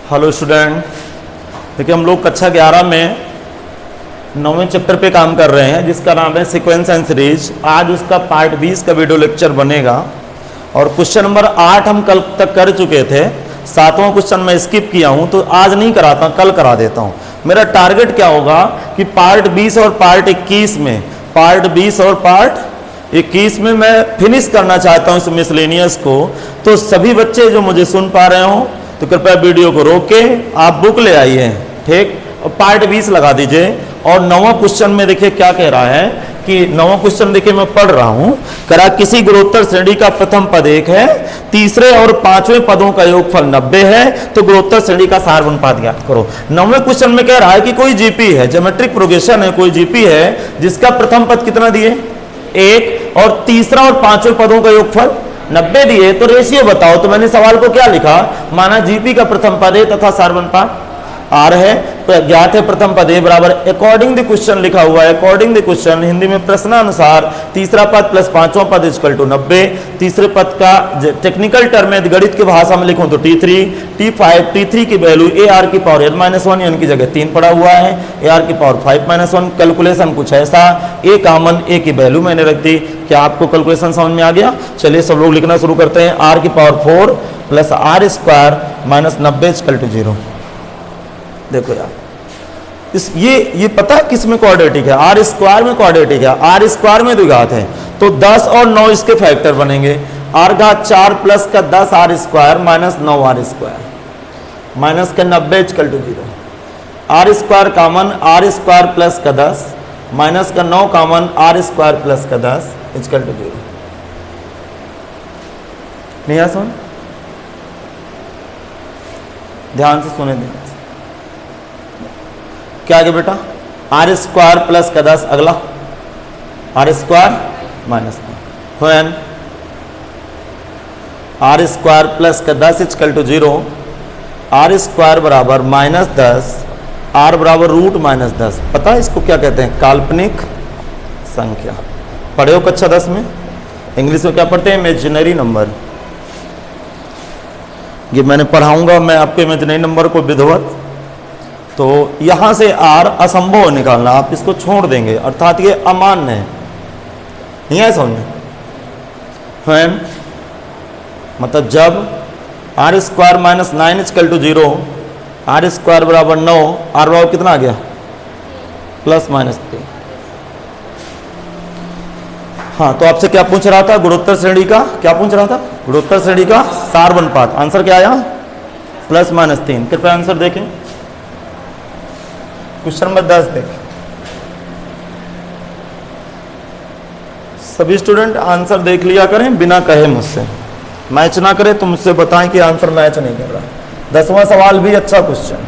Hello student, देखिए हम लोग कक्षा 11 में 9वें चैप्टर पे काम कर रहे हैं जिसका नाम है सीक्वेंस एंड सीरीज। आज उसका पार्ट 20 का वीडियो लेक्चर बनेगा और क्वेश्चन नंबर 8 हम कल तक कर चुके थे। 7वां क्वेश्चन मैं स्किप किया हूं तो आज नहीं कराता, कल करा देता हूं। मेरा टारगेट क्या होगा कि पार्ट 20 और पार्ट 21 में मैं फिनिश करना चाहता हूं इस मिसलेनियस को। तो सभी बच्चे जो मुझे सुन पा रहे हो तो कृपया वीडियो को रोक के आप बुक ले आइए, ठीक, और पार्ट 20 लगा दीजिए। और 9वां क्वेश्चन में देखिए क्या कह रहा है कि 9वां क्वेश्चन देखिए मैं पढ़ रहा हूं। करा किसी गुणोत्तर श्रेणी का प्रथम पद 1 है, तीसरे और पांचवें पदों का योगफल 90 है, तो गुणोत्तर श्रेणी का सार अनुपात ज्ञात करो। 9वें क्वेश्चन में कह रहा है कि कोई जीपी है, ज्योमेट्रिक प्रोग्रेशन है, कोई जीपी है जिसका प्रथम पद कितना दिए 1 और तीसरा और पांचवें पदों का योगफल 90 दिए, तो रेशियो बताओ। तो मैंने सवाल को क्या लिखा, माना जीपी का प्रथम पद A तथा सार अनुपात R है, तो ज्ञात है प्रथम पद A बराबर अकॉर्डिंग द क्वेश्चन लिखा हुआ है, अकॉर्डिंग द क्वेश्चन हिंदी में प्रश्नानुसार तीसरा पद प्लस पांचवा पद इक्वल टू 90। तीसरे पद का टेक्निकल टर्म में गणित की भाषा में लिखूं तो T3, T5, T3 की वैल्यू AR की पावर n-1 यानी की जगह 3 पड़ा हुआ है, AR की पावर 5-1। कैलकुलेशन कुछ ऐसा, A कॉमन, A की वैल्यू मैंने रख दी। क्या आपको कैलकुलेशन समझ में आ गया? चलिए सब लोग लिखना शुरू करते हैं। R की power 4 plus R square minus 90 equal to 0। देखो यार, ये पता है किस में क्वाड्रेटिक है? आर स्क्वायर में क्वाड्रेटिक है, आर स्क्वायर में द्विघात है, तो 10 और 9 इसके फैक्टर बनेंगे। आर घात 4 प्लस का 10 r square minus 9 r square minus का 90 equal to 0। R square common, r square plus का 10 माइनस का 9 कॉमन, आर स्क्वायर प्लस का 10 इक्वल टू 0। नहीं आ सुन, ध्यान से सुने दें। क्या आगे बेटा? आर स्क्वायर प्लस का 10, अगला r square minus n, r square plus का 10 इक्वल टू 0। आर स्क्वायर बराबर माइनस 10, आर बराबर रूट माइनस 10। पता है इसको क्या कहते हैं? काल्पनिक संख्या। पढ़े हो कक्षा 10 में? इंग्लिश में क्या पढ़ते हैं? Imaginary number. ये मैंने पढ़ाऊंगा मैं आपको इमेजिनरी नंबर को विधिवत। तो यहां से आर असंभव निकालना, आप इसको छोड़ देंगे, अर्थात ये अमान्य है, नहीं है समझ में? व्हेन मतलब जब r square minus 9 equal to 0, r square बराबर 9, आर बराबर कितना आ गया? Plus minus 3। हाँ, तो आपसे क्या पूछ रहा था? गुणोत्तर श्रेणी का क्या पूछ रहा था? गुणोत्तर श्रेणी का सार अनुपात। आंसर क्या आया? Plus minus 3। कृपया आंसर देखें। क्वेश्चन नंबर 10 देखें। सभी स्टूडेंट आंसर देख लिया करें बिना कहे मुझसे, मैच ना करें तो मुझसे बताएं कि आंसर मैच नहीं कर रहा। 10वां सवाल भी अच्छा क्वेश्चन।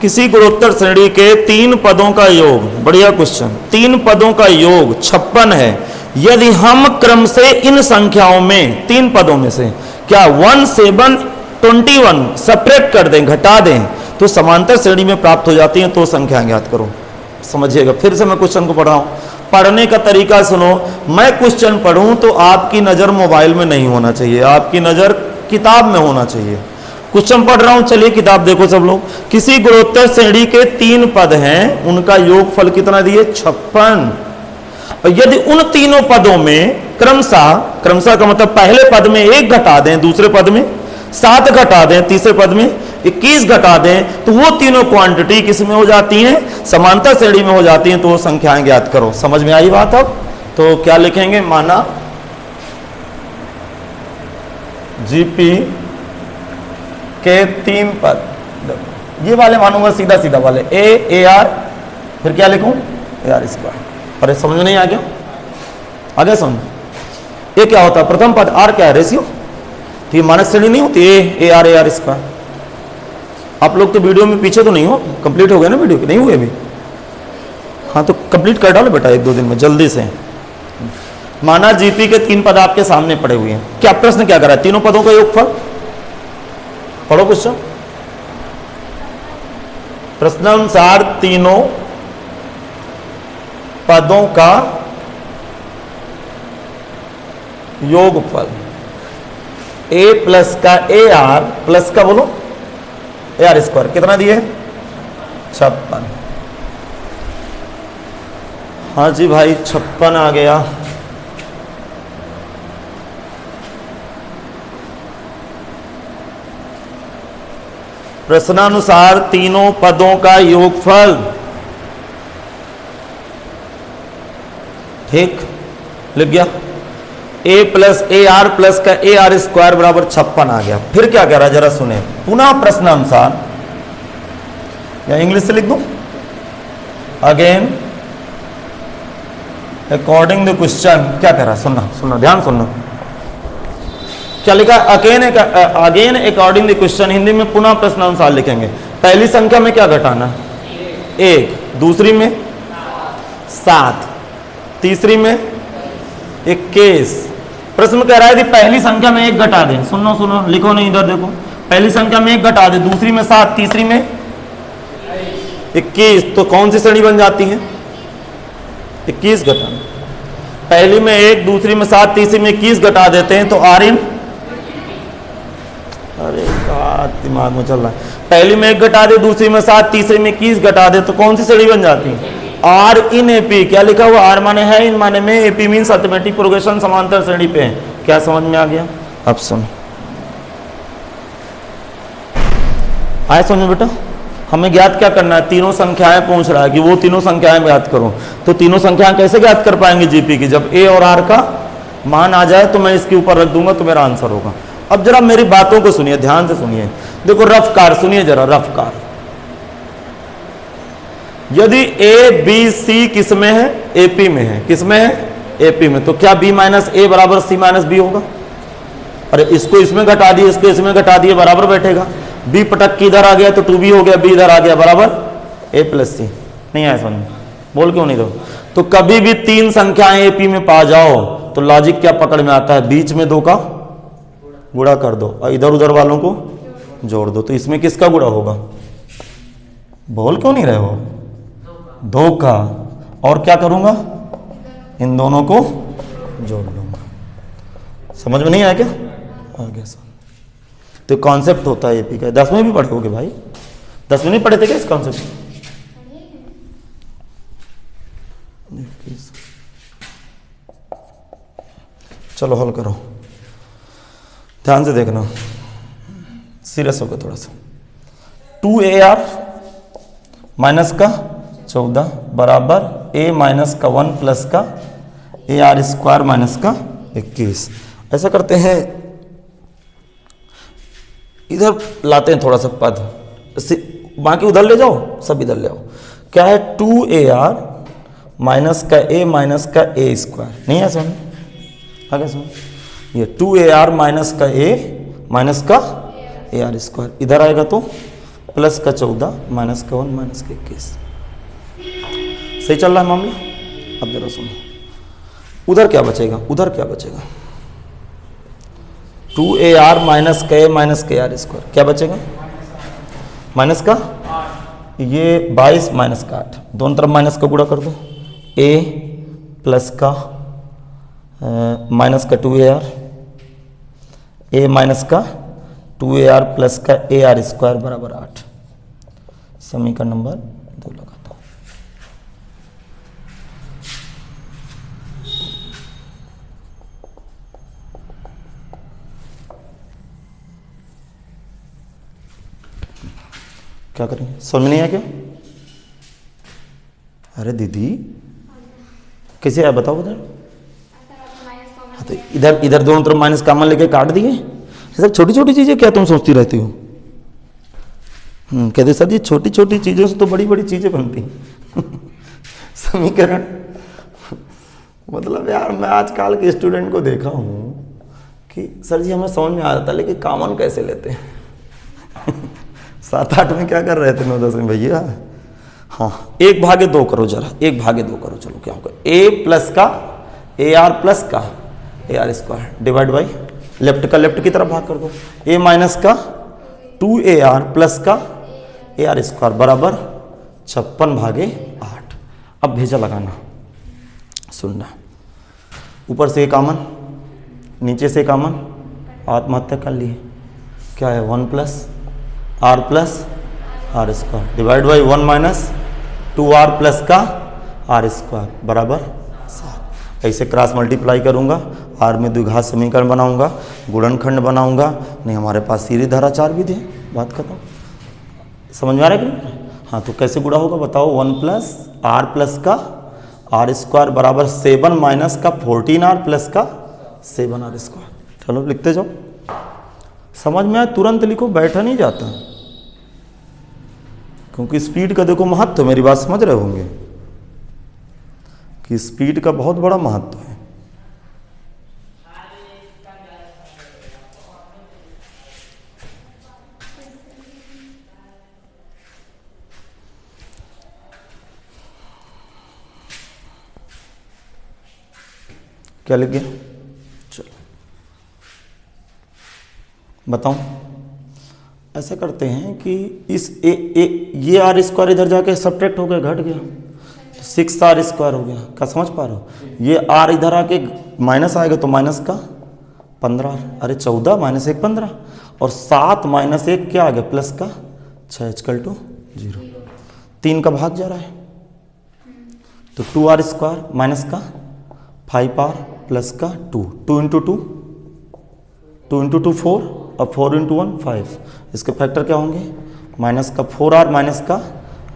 किसी गुणोत्तर श्रेणी के 3 पदों का योग, बढ़िया क्वेश्चन, 3 पदों का योग 56 है। यदि हम क्रम से इन संख्याओं में 3 पदों में से क्या 1, 7, 21 सेपरेट कर दें, घटा दें, तो समांतर श्रेणी में प्राप्त हो जाती हैं, तो संख्या ज्ञात करो। समझिएगा, फिर से मैं क्वेश्चन को पढ़ रहा हूं। पढ़ने का तरीका सुनो। मैं क्वेश्चन पढ़ूं तो आपकी नजर मोबाइल में नहीं होना चाहिए, आपकी नजर किताब में होना चाहिए। क्वेश्चन पढ़ रहा हूं, चलिए किताब देखो सब लोग। किसी गुणोत्तर श्रेणी के 3 पद हैं, उनका योगफल कितना दिए? 56। और यदि उन तीनों पदों में क्रमशः का मतलब पहले पद में 1 घटा दें, दूसरे पद में 7 घटा दें, तीसरे पद में 21 घटा दें, तो वो तीनों क्वांटिटी किस में हो जाती हैं? समांतर श्रेणी में हो जाती हैं, तो वो संख्याएं ज्ञात करो। समझ में आई बात? अब तो क्या लिखेंगे? माना जीपी के 3 पद, ये वाले मानूंगा सीधा सीधा वाले ए आर, फिर क्या लिखूं? AR square. अरे समझ में नहीं आ गया? आगे समझ। ये क्या होता है? प्रथम पद आर क्या है? रेशियो। तो ये मानक श्रेणी नहीं होती ए आर स्क्वायर। आप लोग तो वीडियो में पीछे तो नहीं हो, कंप्लीट हो गए ना वीडियो? नहीं हुए अभी? हाँ, तो कंप्लीट कर डालो बेटा 1-2 दिन में जल्दी से। माना जीपी के 3 पद आपके सामने पड़े हुए हैं। क्या प्रश्न क्या करा है? तीनों पदों का योगफल। पढ़ो क्वेश्चन। प्रश्नानुसार तीनों पदों का योगफल। ए प्लस का ए आर प्लस का बोलो ए आर स्क्वायर कितना दिए 56। हाँ जी भाई 56 आ गया। प्रश्नानुसार तीनों पदों का योगफल, ठीक लिख गया। a plus A R plus का ए आर स्क्वायर बराबर 56 आ गया। फिर क्या कह रहा है जरा सुने, पुनः प्रश्नानुसार, या इंग्लिश से लिख दूं, अगेन अकॉर्डिंग द क्वेश्चन। क्या कह रहा है, सुनना सुनना ध्यान सुनना, क्या लिखा, again according the question. Hindi में पुनः प्रश्नानुसार लिखेंगे। पहली संख्या में क्या घटाना, 1, दूसरी में 7, तीसरी में 21। प्रश्न कह रहा है कि पहली संख्या में 1 घटा दें। सुनो सुनो, लिखो नहीं, इधर देखो। पहली संख्या में 1 घटा दे, दूसरी में 7, तीसरी में 21, तो कौन सी श्रेणी बन जाती है, 21 घटाना। पहली में 1, दूसरी में 7, तीसरी में 21 घटा देते हैं तो आर इन, अरे क्या दिमाग में चल रहा है, पहली में 1 घटा दे, दूसरी में 7, तीसरी में 21 घटा दे तो कौन सी श्रेणी बन जाती है, आर इन एपी। क्या लिखा हुआ, आर माने है, इन माने में, एपी मीन अर्थमेटिक प्रोग्रेशन, समांतर श्रेणी पे है। क्या समझ में आ गया, अब सुन, आए समझ बेटा। हमें ज्ञात क्या करना है, तीनों संख्याएं पूछ रहा है कि वो तीनों संख्याएं ज्ञात करो। तो तीनों संख्याएं कैसे ज्ञात कर पाएंगे जीपी की, जब ए और आर का मान आ जाए तो मैं इसके ऊपर रख दूंगा तो मेरा आंसर होगा। अब जरा मेरी बातों को सुनिए, ध्यान से सुनिए, देखो रफ्कार सुनिए जरा, रफ्कार। यदि ए बी सी किस में है, एपी में है, किस में है, एपी में, तो क्या बी माइनस ए बराबर सी माइनस बी होगा। अरे इसको इसमें घटा दिए, इसको इसमें घटा दिए, बराबर बैठेगा। बी पटक के इधर आ गया तो 2b हो गया, बी इधर आ गया बराबर a प्लस सी। नहीं आया समझ, बोल क्यों नहीं दो। तो कभी भी 3 संख्याएं एपी में पा जाओ तो लॉजिक क्या पकड़ में आता है, बीच में 2 का गुणा कर दो और इधर उधर वालों को जोड़ दो। तो इसमें किसका गुणा होगा, बोल क्यों नहीं रहे हो, 2 का, और क्या करूंगा, इन दोनों को जोड़ लूंगा। समझ में नहीं आया क्या, आ गया सर। तो कॉन्सेप्ट होता है एपी का, 10 में भी पढ़े होगे भाई, 10 में नहीं पढ़े थे क्या इस कॉन्सेप्ट। चलो हल करो, ध्यान से देखना, सीरियस होकर थोड़ा सा। 2ar माइनस का 14 बराबर a माइनस का 1 प्लस का ए आर स्क्वायर माइनस का 21। ऐसा करते हैं, इधर लाते हैं थोड़ा सा पद, बाकी उधर ले जाओ, सब इधर ले आओ। क्या है, 2ar माइनस का a माइनस का a स्क्वायर, नहीं है समझ, आगे समझ, ये 2ar माइनस का a माइनस का ए आर स्क्वायर, इधर आएगा तो प्लस का 14 माइनस का 1 माइनस का 21। सही चल रहा है मामला। अब जरा सुनो, उधर क्या बचेगा, उधर क्या बचेगा, 2ar माइनस का a माइनस का आर स्क्वायर, क्या बचेगा, माइनस का ये 22 माइनस का 8, दोनों तरफ माइनस का गुणा कर दो, a प्लस का माइनस का 2ar, a माइनस का 2ar प्लस का ए आर स्क्वायर बराबर 8। समीकरण नंबर 2 लगाता हूं। क्या करेंगे, समझ में नहीं आया क्या, अरे दीदी कैसे आया बताओ उधर। हाँ तो इधर इधर दोनों तरफ माइनस कॉमन लेके काट दिए। ये सब छोटी छोटी चीजें क्या तुम सोचती रहती हो। कहते सर जी छोटी छोटी चीजों से तो बड़ी बड़ी चीजें बनती समीकरण। मतलब यार मैं आजकल के स्टूडेंट को देखा हूँ कि सर जी हमें समझ में आ जाता लेकिन कॉमन कैसे लेते हैं 7-8 में क्या कर रहे थे 9-10 में भैया। हाँ 1/2 करो जरा, 1/2 करो, चलो क्या होगा, a प्लस का ए आर प्लस का A R square divide by left का लेफ्ट की तरफ भाग कर दो, a माइनस का 2ar प्लस का ए आर स्क्वायर बराबर 56/8। अब भेजा लगाना, सुनना, ऊपर से कॉमन नीचे से कॉमन, आत्महत्या कर लिए, क्या है 1 plus r plus r square divide by 1 minus 2r plus का आर स्क्वायर बराबर 7। ऐसे क्रॉस मल्टीप्लाई करूंगा, आर में द्विघात समीकरण बनाऊंगा, गुणनखंड बनाऊंगा, नहीं हमारे पास सीधी धारा 4 विधि है, बात खत्म। समझ में आ रहा है कि नहीं? हाँ, तो कैसे गुणा होगा बताओ। 1 प्लस आर प्लस का आर स्क्वायर बराबर 7 माइनस का 14r प्लस का 7r स्क्वायर। चलो लिखते जाओ, समझ में आया तुरंत लिखो, बैठा नहीं जाता, क्योंकि स्पीड का देखो महत्व, मेरी बात समझ रहे होंगे कि स्पीड का बहुत बड़ा महत्व है। क्या लिख गया? चलो बताऊं, ऐसा करते हैं कि इस ये आर स्क्वायर इधर जाके सब्ट्रैक्ट हो गया, घट गया, 6r स्क्वायर हो गया। क्या समझ पा रहे हो? ये r इधर आके माइनस आएगा तो माइनस का 15, अरे 14 माइनस 1 15, और 7 माइनस 1 क्या आ गया प्लस का 6 इक्वल टू 0। 3 का भाग जा रहा है तो 2r स्क्वायर माइनस का 5r प्लस का 2 इंटू 2 4 और 4 इंटू 1 5। इसके फैक्टर क्या होंगे? माइनस का 4r माइनस का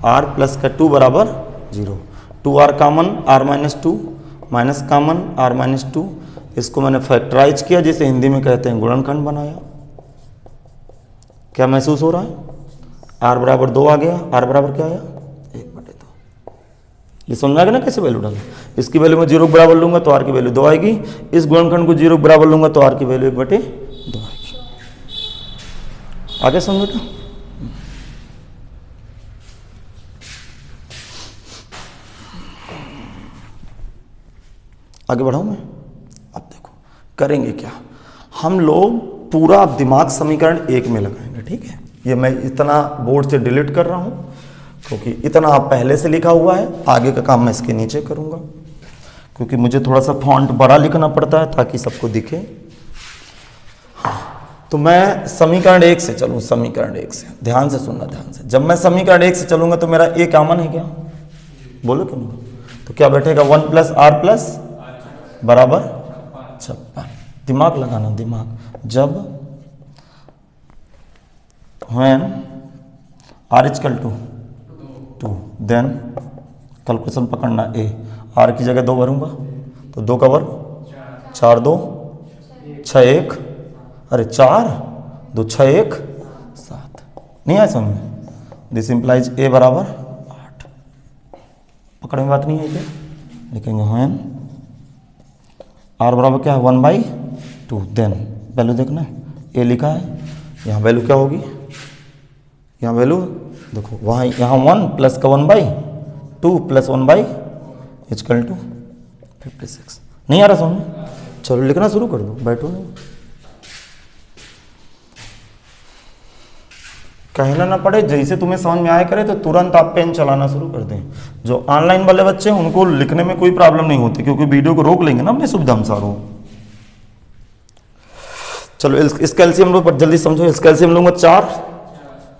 r प्लस का 2 बराबर 0। 2r common r minus 2 minus common r minus 2। इसको मैंने फैक्टराइज किया, जिसे हिंदी में कहते हैं गुणनखंड बनाया। क्या महसूस हो रहा है? r बराबर 2 आ गया, r बराबर क्या आया 1/2। ये समझ में आ गया ना कैसे वैल्यू डालें? इसकी वैल्यू मैं 0 के बराबर लूंगा तो r की वैल्यू 2 आएगी, इस गुणनखंड को 0 के बराबर लूंगा तो r की वैल्यू 1/2 आएगी। आगे समझो तो आगे बढ़ाऊं मैं। अब देखो करेंगे क्या, हम लोग पूरा दिमाग समीकरण 1 में लगाएंगे, ठीक है? ये मैं इतना बोर्ड से डिलीट कर रहा हूं क्योंकि इतना आप पहले से लिखा हुआ है, आगे का काम मैं इसके नीचे करूंगा, क्योंकि मुझे थोड़ा सा फॉन्ट बड़ा लिखना पड़ता है ताकि सबको दिखे। हाँ, तो मैं समीकरण 1 से चलूँ, समीकरण 1 से ध्यान से सुनना, ध्यान से। जब मैं समीकरण 1 से चलूंगा तो मेरा a कॉमन है क्या? बोलो क्यों नहीं? तो क्या बैठेगा 1 प्लस आर प्लस बराबर 56। दिमाग लगाना, दिमाग। जब when r equal to 2 then calculation पकड़ना a, r की जगह 2 भरूंगा तो 2 का वर्ग 4 2 6 1, अरे 4 2 6 1 7। नहीं आया समझ में? दिस इंप्लाइज a बराबर 8। पकड़ में बात नहीं है क्या? लिखेंगे when r बराबर क्या है 1/2 देन वैल्यू देखना है, a लिखा है, यहाँ वैल्यू क्या होगी? यहाँ वैल्यू देखो, वहाँ यहाँ 1 प्लस का 1/2 प्लस 1/, इक्वल टू 56। नहीं आ रहा समझ? चलो लिखना शुरू कर दो, बैठो नहीं, कहना ना पड़े, जैसे तुम्हें समझ में आया करे तो तुरंत आप पेन चलाना शुरू कर दें। जो ऑनलाइन वाले बच्चे हैं उनको लिखने में कोई प्रॉब्लम नहीं होती, क्योंकि वीडियो को रोक लेंगे ना अपनी सुविधा अनुसार हो। चलो इस कैल्शियम लो, पर जल्दी समझो। इस कैल्शियम लूंगा 4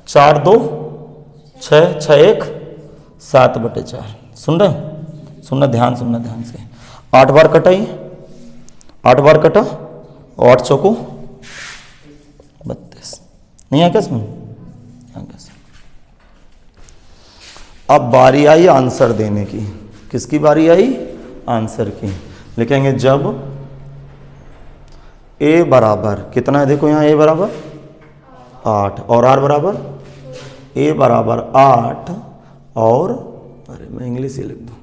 4 2 6 6 1 7/4। सुन रहे? सुनना, ध्यान सुनना, ध्यान से। 8 बार कटा, ये 8 बार कटा, 8 चौको 32। नहीं आ क्या समझ? अब बारी आई आंसर देने की। किसकी बारी आई? आंसर की। लिखेंगे जब a बराबर कितना है, देखो यहाँ a बराबर 8 और r बराबर, a बराबर 8 और, अरे मैं इंग्लिश ही लिख दूँ,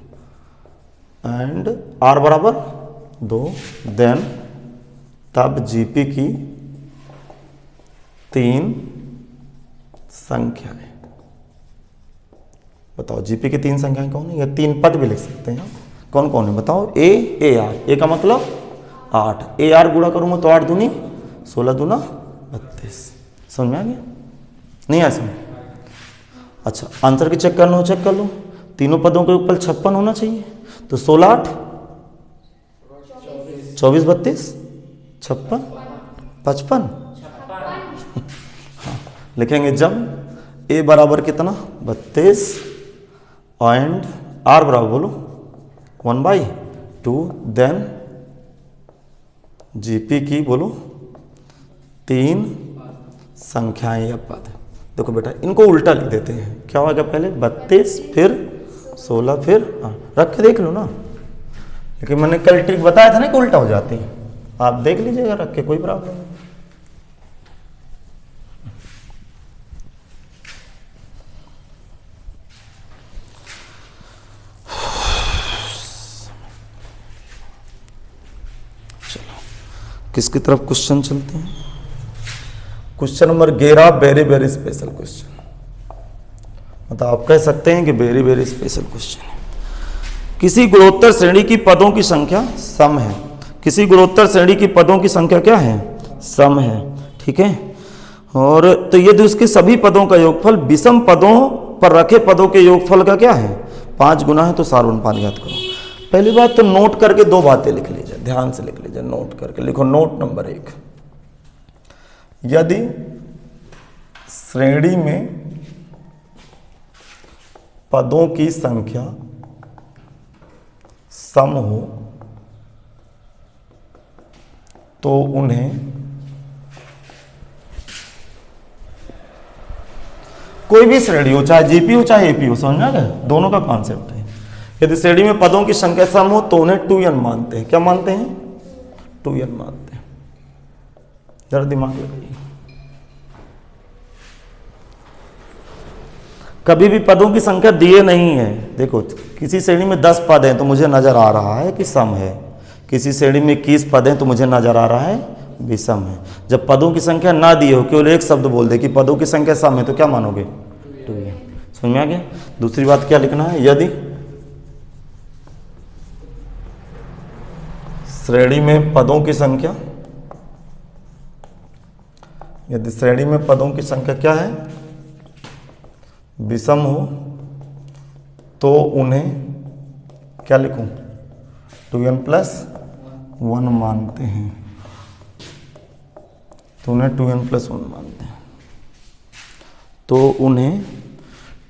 एंड r बराबर 2, देन तब जीपी की 3 संख्याएं। बताओ जीपी की 3 संख्याएं कौन है? या 3 पद भी लिख सकते हैं, कौन कौन है बताओ? ए आर, ए का मतलब 8, ए आर गुणा करूंगा तो 8 दूनी 16 दूना 32। समझ में आ गया? नहीं आया समझ? अच्छा, आंसर की चेक करना हो चेक कर लो। तीनों पदों के ऊपर 56 होना चाहिए, तो 16 8 24 32 56 55। हाँ, लिखेंगे जब ए बराबर कितना 32 एंड आर बराबर बोलो 1/2, देन जीपी की बोलो 3 संख्याएं या पद। देखो बेटा इनको उल्टा लिख देते हैं, क्या होगा पहले 32 फिर 16 फिर 8, रख के देख लो ना, लेकिन मैंने कल ट्रिक बताया था ना कि उल्टा हो जाती है, आप देख लीजिएगा रख के, कोई प्रॉब्लम नहीं। किसकी तरफ क्वेश्चन चलते हैं? Question number 11 very very special question, मतलब आप कह सकते हैं कि वेरी वेरी स्पेशल क्वेश्चन है। किसी गुणोत्तर श्रेणी की पदों की संख्या सम है। किसी गुणोत्तर श्रेणी की पदों की संख्या क्या है? सम है, ठीक है। और तो यदि उसके सभी पदों का योगफल विषम पदों पर रखे पदों के योगफल का क्या है 5 गुना है, तो सार्वनुपात ज्ञात करो। पहली बात तो नोट करके 2 बातें लिख लीजिए, ध्यान से लिख लीजिए, नोट करके लिखो। नोट नंबर 1, यदि श्रेणी में पदों की संख्या सम हो तो उन्हें कोई भी श्रेणी हो, चाहे जीपी हो चाहे एपी हो, समझ में आ गया? दोनों का कॉन्सेप्ट है। यदि श्रेणी में पदों की संख्या सम हो तो उन्हें 2n मानते हैं। क्या मानते हैं? 2n मानते हैं। जरा दिमाग लगाइए। कभी भी पदों की संख्या दिए नहीं है। देखो किसी श्रेणी में 10 पद हैं तो मुझे नजर आ रहा है कि सम है, किसी श्रेणी में 21 पद हैं तो मुझे नजर आ रहा है विषम है। जब पदों की संख्या ना दिए हो, केवल एक शब्द बोल दे कि पदों की संख्या सम है, तो क्या मानोगे? 2n। समझ में आ गया? दूसरी बात क्या लिखना है? यदि श्रेणी में पदों की संख्या, यदि श्रेणी में पदों की संख्या क्या है? विषम हो तो उन्हें क्या लिखूं? 2n+1 मानते हैं। तो उन्हें 2n+1 मानते हैं, तो उन्हें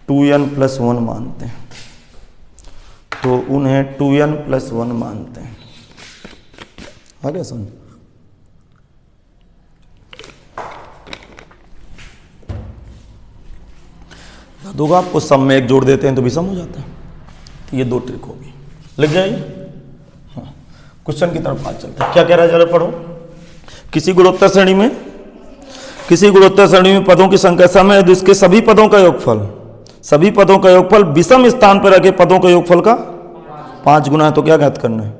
2n+1 मानते हैं, तो उन्हें 2n+1 मानते हैं। आ गया समझ? दोगा आपको सम में एक जोड़ देते हैं तो विषम हो जाता है। तो ये 2 ट्रिक होगी, लिख जाइए। हाँ, क्वेश्चन की तरफ बात चलते हैं। क्या कह रहा है जरा पढ़ो। किसी गुणोत्तर श्रेणी में पदों की संख्या सम है, इसके सभी पदों का योगफल विषम स्थान पर रखे पदों के योगफल का 5 गुना है, तो क्या ज्ञात करना है?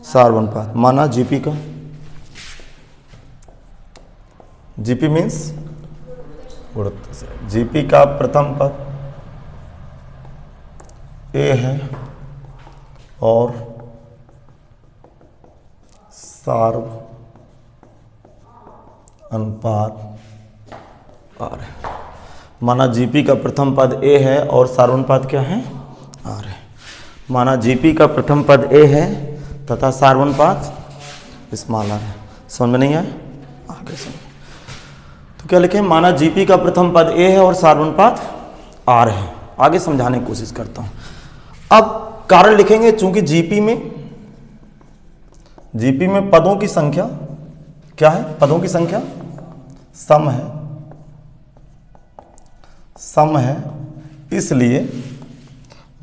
सार्वनुपात। माना जीपी का, जीपी मीन्स गुणोत्तर श्रेणी, जीपी का प्रथम पद ए है और सार्वनुपात आर है। माना जीपी का प्रथम पद ए है और सार्वनुपात क्या है? आर है। माना जीपी का प्रथम पद ए है तथा सार्वनुपात स्मॉल आर है। समझ में नहीं आया? आगे समझ। तो क्या लिखें? माना जीपी का प्रथम पद ए है और सार्वनुपात आर है। आगे समझाने की कोशिश करता हूं। अब कारण लिखेंगे, चूंकि जीपी में पदों की संख्या क्या है? पदों की संख्या सम है, इसलिए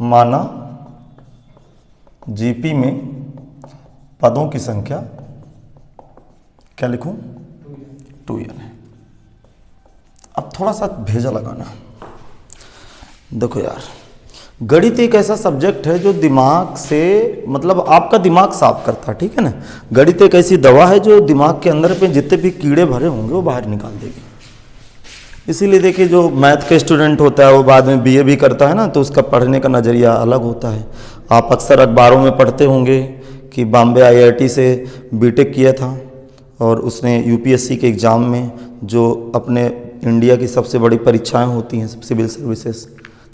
माना जीपी में पदों की संख्या क्या लिखूं? 2n है। अब थोड़ा सा भेजा लगाना। देखो यार, गणित एक ऐसा सब्जेक्ट है जो दिमाग से, मतलब आपका दिमाग साफ करता है, ठीक है ना। गणित एक ऐसी दवा है जो दिमाग के अंदर पे जितने भी कीड़े भरे होंगे वो बाहर निकाल देगी। इसीलिए देखिए, जो मैथ का स्टूडेंट होता है वो बाद में बीए भी करता है ना, तो उसका पढ़ने का नज़रिया अलग होता है। आप अक्सर अखबारों में पढ़ते होंगे कि बॉम्बे IIT से बीटेक किया था और उसने यूपीएससी के एग्ज़ाम में, जो अपने इंडिया की सबसे बड़ी परीक्षाएं होती हैं सिविल सर्विसेज,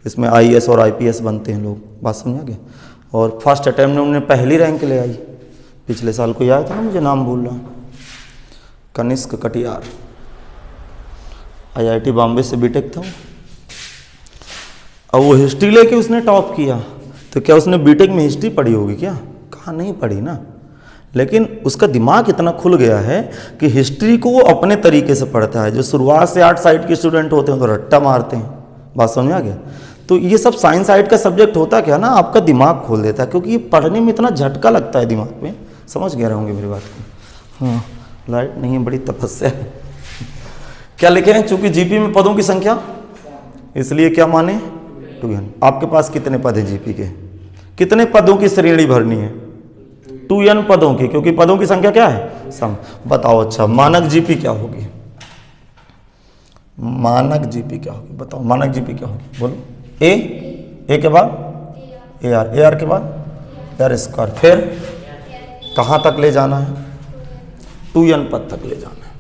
इसमें IAS और IPS बनते हैं लोग, बात समझा गया। और फर्स्ट अटैम्प्ट में उन्होंने पहली रैंक ले आई। पिछले साल को याद था ना, मुझे नाम भूल रहा, कनिष्क कटियार। IIT बॉम्बे से बीटेक था और वो हिस्ट्री लेके उसने टॉप किया। तो क्या उसने बीटेक में हिस्ट्री पढ़ी होगी क्या? कहा नहीं पढ़ी ना, लेकिन उसका दिमाग इतना खुल गया है कि हिस्ट्री को वो अपने तरीके से पढ़ता है। जो शुरुआत से 8 साइड के स्टूडेंट होते हैं तो रट्टा मारते हैं। बात समझ में आ गया? तो ये सब साइंस साइड का सब्जेक्ट होता क्या ना, आपका दिमाग खोल देता है, क्योंकि ये पढ़ने में इतना झटका लगता है दिमाग में। समझ गए होंगे मेरी बात को? हाँ, लाइट नहीं है, बड़ी तपस्या है। क्या लिखे हैं? चूंकि जीपी में पदों की संख्या, इसलिए क्या माने? 2n। आपके पास कितने पद है जीपी के? कितने पदों की श्रेणी भरनी है? 2n पदों की, क्योंकि पदों की संख्या क्या है? सम। बताओ अच्छा, मानक जीपी क्या होगी? मानक जीपी क्या होगी? बताओ मानक जीपी क्या होगी? बोलो। ए के बाद AR के बाद AR स्क्वायर, फिर कहाँ तक ले जाना है? 2n पद तक ले जाना है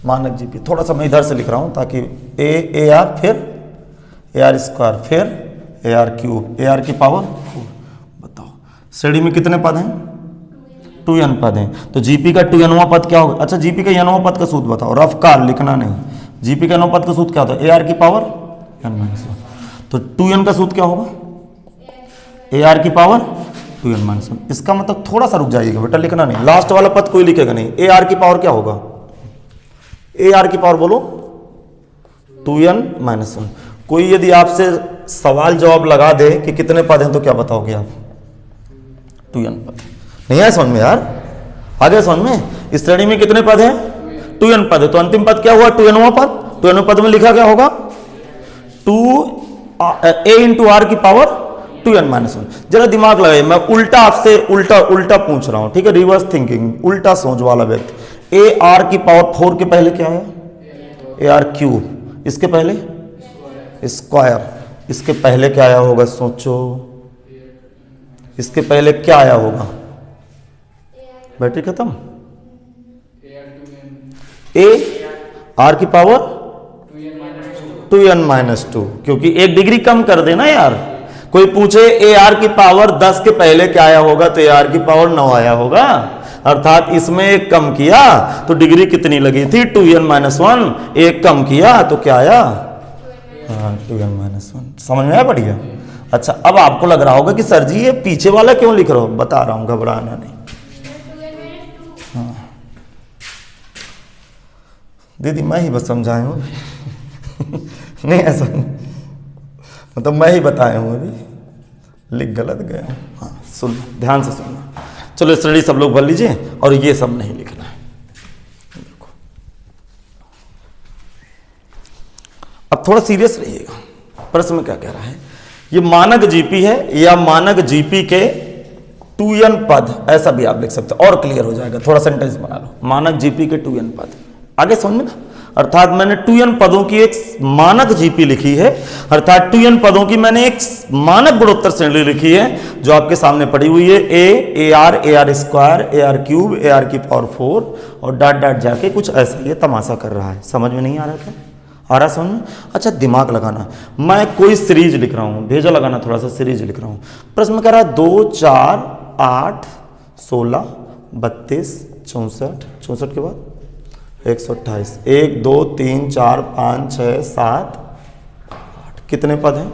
मानक जीपी। थोड़ा सा मैं इधर से लिख रहा हूँ ताकि AR फिर AR स्क्वायर फिर AR क्यूब AR की पावर 4। बताओ श्रेणी में कितने पद हैं? 2n पद हैं। तो जीपी का 2nवां पद क्या होगा? अच्छा, जीपी का nवां पद का सूत्र बताओ, रफ कार लिखना नहीं। जीपी का 9 पद का सूत्र क्या होता है? AR की पावर n-1। तो 2n का सूत्र क्या होगा? AR की पावर 2n-1। इसका मतलब थोड़ा सा रुक जाइएगा बेटा, लिखना नहीं, लास्ट वाला पद कोई लिखेगा नहीं। AR की पावर क्या होगा? AR की पावर बोलो 2n-1। कोई यदि आपसे सवाल जवाब लगा दे कि कितने पद हैं तो क्या बताओगे आप? 2n पद। नहीं आया समझ में यार? आ गया समझ में? इस श्रेणी में कितने पद हैं? 2n पद है। तो अंतिम पद क्या हुआ? 2nवां पद। 2nवें पद में लिखा क्या होगा? 2a इंटू आर की पावर 2n-1। जरा दिमाग लगाइए, मैं उल्टा आपसे उल्टा पूछ रहा हूं, ठीक है? रिवर्स थिंकिंग, उल्टा सोच वाला व्यक्ति। AR की पावर 4 के पहले क्या है? AR cube. इसके पहले स्क्वायर। इसके पहले क्या आया होगा? सोचो, इसके पहले क्या आया होगा? बैटरी खत्म। AR की पावर 2n-2, क्योंकि 1 डिग्री कम कर देना यार। कोई पूछे AR की पावर 10 के पहले क्या आया होगा, तो AR की पावर 9 आया होगा, अर्थात इसमें 1 कम किया तो डिग्री कितनी लगी थी? 2n-1। 1 कम किया तो क्या आया? 2n-1। समझ में आया? बढ़िया। अच्छा, अब आपको लग रहा होगा कि सर जी ये पीछे वाला क्यों लिख रहे हो? बता रहा हूं, घबराना नहीं। हाँ दीदी, मैं ही बस समझाया हूँ नहीं ऐसा नहीं, मतलब मैं ही बताया हूँ, अभी लिख गलत गया हूँ। हाँ सुन, ध्यान से सुनना। चलो स्टडी सब लोग भर लीजिए और ये सब नहीं लिखना है। देखो अब थोड़ा सीरियस रहिएगा, प्रश्न में क्या कह रहा है? ये मानक जीपी है या मानक जीपी के 2n पद, ऐसा भी आप लिख सकते हो और क्लियर हो जाएगा। थोड़ा सेंटेंस बना लो, मानक जीपी के 2n पद। आगे समझ में ना? अर्थात मैंने 2n पदों की एक मानक जीपी लिखी है, अर्थात 2n पदों की मैंने एक मानक गुणोत्तर श्रेणी लिखी है जो आपके सामने पड़ी हुई है। AR square, AR cube, AR की पावर 4 और डॉट डॉट जाके कुछ ऐसा ये तमाशा कर रहा है। समझ में नहीं आ रहा क्या? आ रहा समझ में? अच्छा दिमाग लगाना, मैं कोई सीरीज लिख रहा हूं, भेजा लगाना, थोड़ा सा सीरीज लिख रहा हूं। प्रश्न में कह रहा है 2, 4, 8, 16, 32, 64, 64 के बाद 128, 1, 2, 3, 4, 5, 6, 7, 8। कितने पद हैं?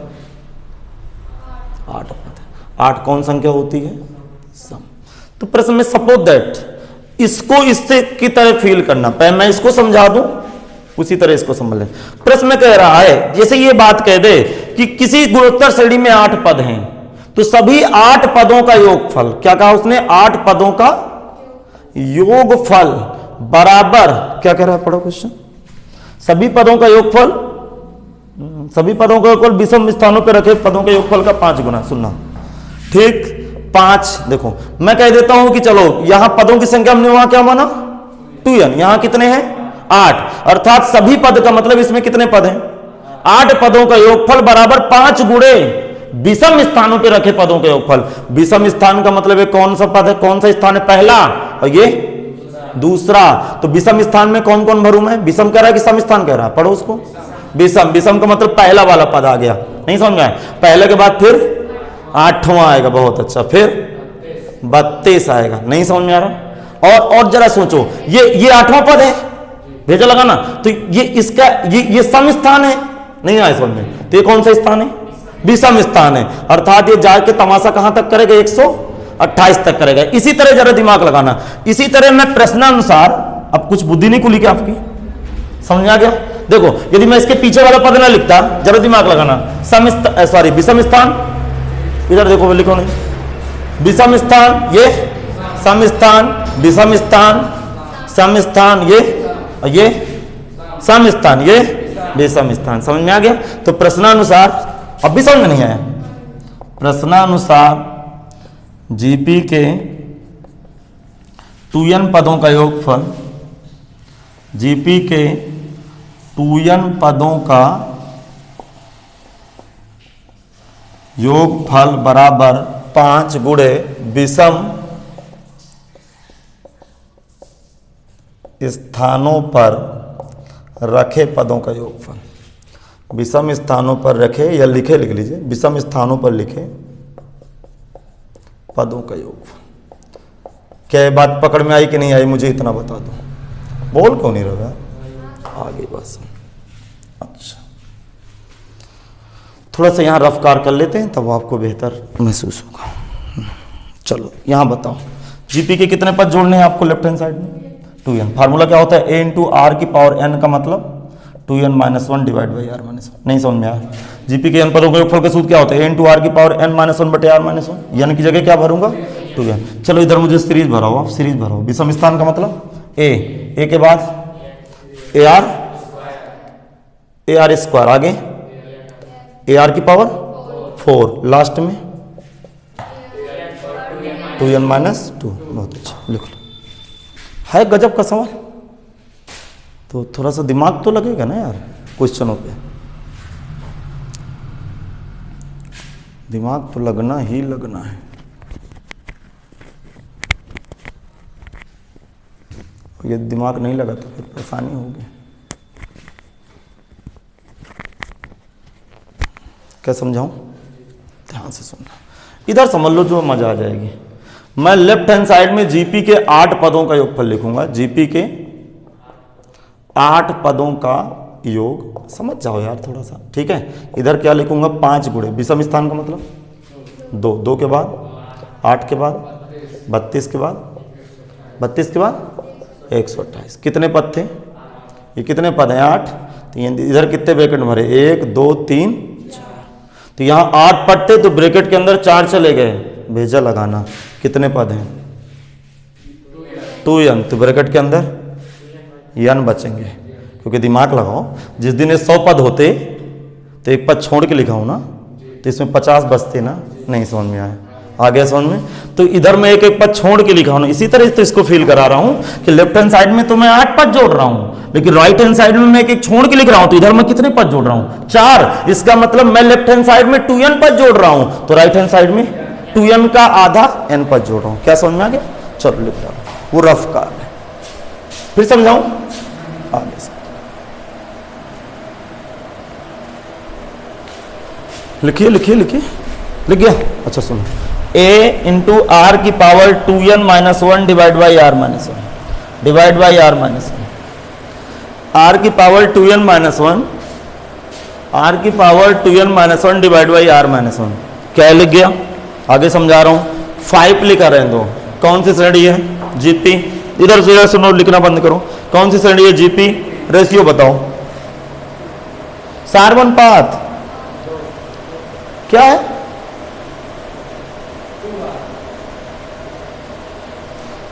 8 पद है। 8 कौन संख्या होती है? सम। तो प्रश्न में सपोज दैट इसको इससे की तरह फील करना, पहले मैं इसको समझा दूं उसी तरह इसको समझ लें। प्रश्न में कह रहा है जैसे ये बात कह दे कि किसी गुणोत्तर श्रेणी में 8 पद हैं तो सभी 8 पदों का योगफल, क्या कहा उसने? 8 पदों का योगफल बराबर, क्या कह रहा है? पढ़ो क्वेश्चन। सभी पदों का योगफल, सभी पदों का योगफल विषम स्थानों पर रखे पदों के योगफल का 5 गुना। सुनना ठीक, 5। देखो मैं कह देता हूं कि चलो यहां पदों की संख्या हमने वहां क्या माना? 2n। यहां कितने हैं? 8। अर्थात सभी पद का मतलब इसमें कितने पद हैं? 8 पदों का योगफल बराबर 5 गुणे विषम स्थानों पर रखे पदों का योगफल। विषम स्थान का मतलब है कौन सा पद है, कौन सा स्थान है? पहला, और ये दूसरा। तो विषम स्थान में कौन कौन भरूं मैं? विषम कह रहा है कि सम स्थान कह रहा है? पढ़ो उसको। विषम, विषम का मतलब पहला वाला पद आ गया। नहीं समझ में आया? पहले के बाद फिर 8वां आएगा, बहुत अच्छा, फिर 32 आएगा। नहीं समझ में आ रहा? और जरा सोचो, ये 8वां पद है, भेजा लगाना। तो ये इसका ये सम स्थान है, नहीं आए समझ में? तो ये कौन सा स्थान है? विषम स्थान है, अर्थात ये जाके तमाशा कहां तक करेगा? 128 तक करेगा। इसी तरह जरा दिमाग लगाना, इसी तरह मैं प्रश्नानुसार, अब कुछ बुद्धि नहीं खुली क्या आपकी? समझ आ गया? देखो यदि मैं इसके पीछे वाला पद ना लिखता, जरा दिमाग लगाना, विषम स्थान, इधर देखो लिखो नहीं, विषम स्थान ये सम स्थान, विषम स्थान सम स्थान ये सम स्थान ये विषम स्थान। समझ में आ गया? तो प्रश्नानुसार, अब भी समझ में नहीं आया, प्रश्नानुसार जीपी के 2n पदों का योगफल, जीपी के 2n पदों का योगफल बराबर 5 गुणे विषम स्थानों पर रखे पदों का योगफल। विषम स्थानों पर रखे या लिख लीजिए, विषम स्थानों पर लिखे पदों का योगफल। क्या ये बात पकड़ में आई कि नहीं आई? मुझे इतना बता दो। बोल क्यों नहीं रहा? आगे बस। अच्छा, थोड़ा सा यहाँ रफ्तार कर लेते हैं, तब आपको बेहतर महसूस होगा। चलो यहाँ बताओ, जीपी के कितने पद जोड़ने हैं आपको लेफ्ट हैंड साइड में? 2n। फार्मूला क्या होता है? a इंटू आर की पावर n का मतलब 2n minus 1 divide by r minus 1। नहीं समझ में आया? जीपी के n पदों के योगफल का सूत्र क्या होता है? a इंटू आर की पावर n माइनस 1 बटे आर माइनस 1। n की जगह क्या भरूंगा? 2n। चलो इधर मुझे सीरीज भराओ, आप सीरीज भराओ। विषम स्थान का मतलब a के बाद ar स्क्वायर, आगे ar की पावर 4, लास्ट में 2n माइनस 2। बहुत अच्छा, लिख लो। है गजब का सवाल, तो थोड़ा सा दिमाग तो लगेगा ना यार क्वेश्चनों पे, दिमाग तो लगना ही लगना है। ये दिमाग नहीं लगा तो फिर परेशानी होगी। क्या समझाऊं? ध्यान से सुनना, इधर समझ लो जो मजा आ जाएगी। मैं लेफ्ट हैंड साइड में जीपी के 8 पदों का योगफल लिखूंगा। जीपी के 8 पदों का योग, समझ जाओ यार थोड़ा सा, ठीक है। इधर क्या लिखूंगा? 5 गुणे विषम स्थान का मतलब 2 के बाद 8 के बाद 32 के बाद 32 के बाद 128। कितने पद थे? ये कितने पद हैं? 8। तो इधर कितने ब्रैकेट भरे? 1 2 3 4। तो यहाँ 8 पद थे, तो ब्रैकेट के अंदर 4 चले गए, भेजा लगाना। कितने पद हैं? 2n। तो ब्रैकेट के अंदर n बचेंगे, क्योंकि दिमाग लगाओ, जिस दिन ये 100 पद होते तो एक पद छोड़ के लिखा हूं ना, तो इसमें 50 बचते ना। नहीं समझ में आया? आ गया समझ में? तो इधर मैं एक पद छोड़ के लिखा हूं ना, इसी तरह तो इसको फील करा रहा हूं कि लेफ्ट हैंड साइड में तो मैं 8 पद जोड़ रहा हूं, लेकिन राइट हैंड साइड में मैं एक छोड़ के लिख रहा हूं, तो इधर मैं कितने पद जोड़ रहा हूं? 4। इसका मतलब मैं लेफ्ट हैंड साइड में 2n पद जोड़ रहा हूं, तो राइट हैंड साइड में 2m का आधा n पद जोड़ रहा हूं। क्या समझ में आ गया? चलो लिख रहा हूं, वो रफ कार है, फिर समझाऊं आगे से। लिखिए लिखिए लिखिए, लिख गया? अच्छा सुनो, a इंटू आर की power 2n minus 1 divide by r minus 1 divide by r minus 1। R की पावर 2n माइनस 1, आर की power 2n minus 1 divide by r minus 1। क्या लिख गया? आगे समझा रहा हूं। 5 लिखा रहने दो। कौन सी श्रेणी है? जीपी। इधर से सुनो, लिखना बंद करो। कौन सी श्रेणी है? जीपी। रेशियो बताओ। सार्वनुपात क्या है?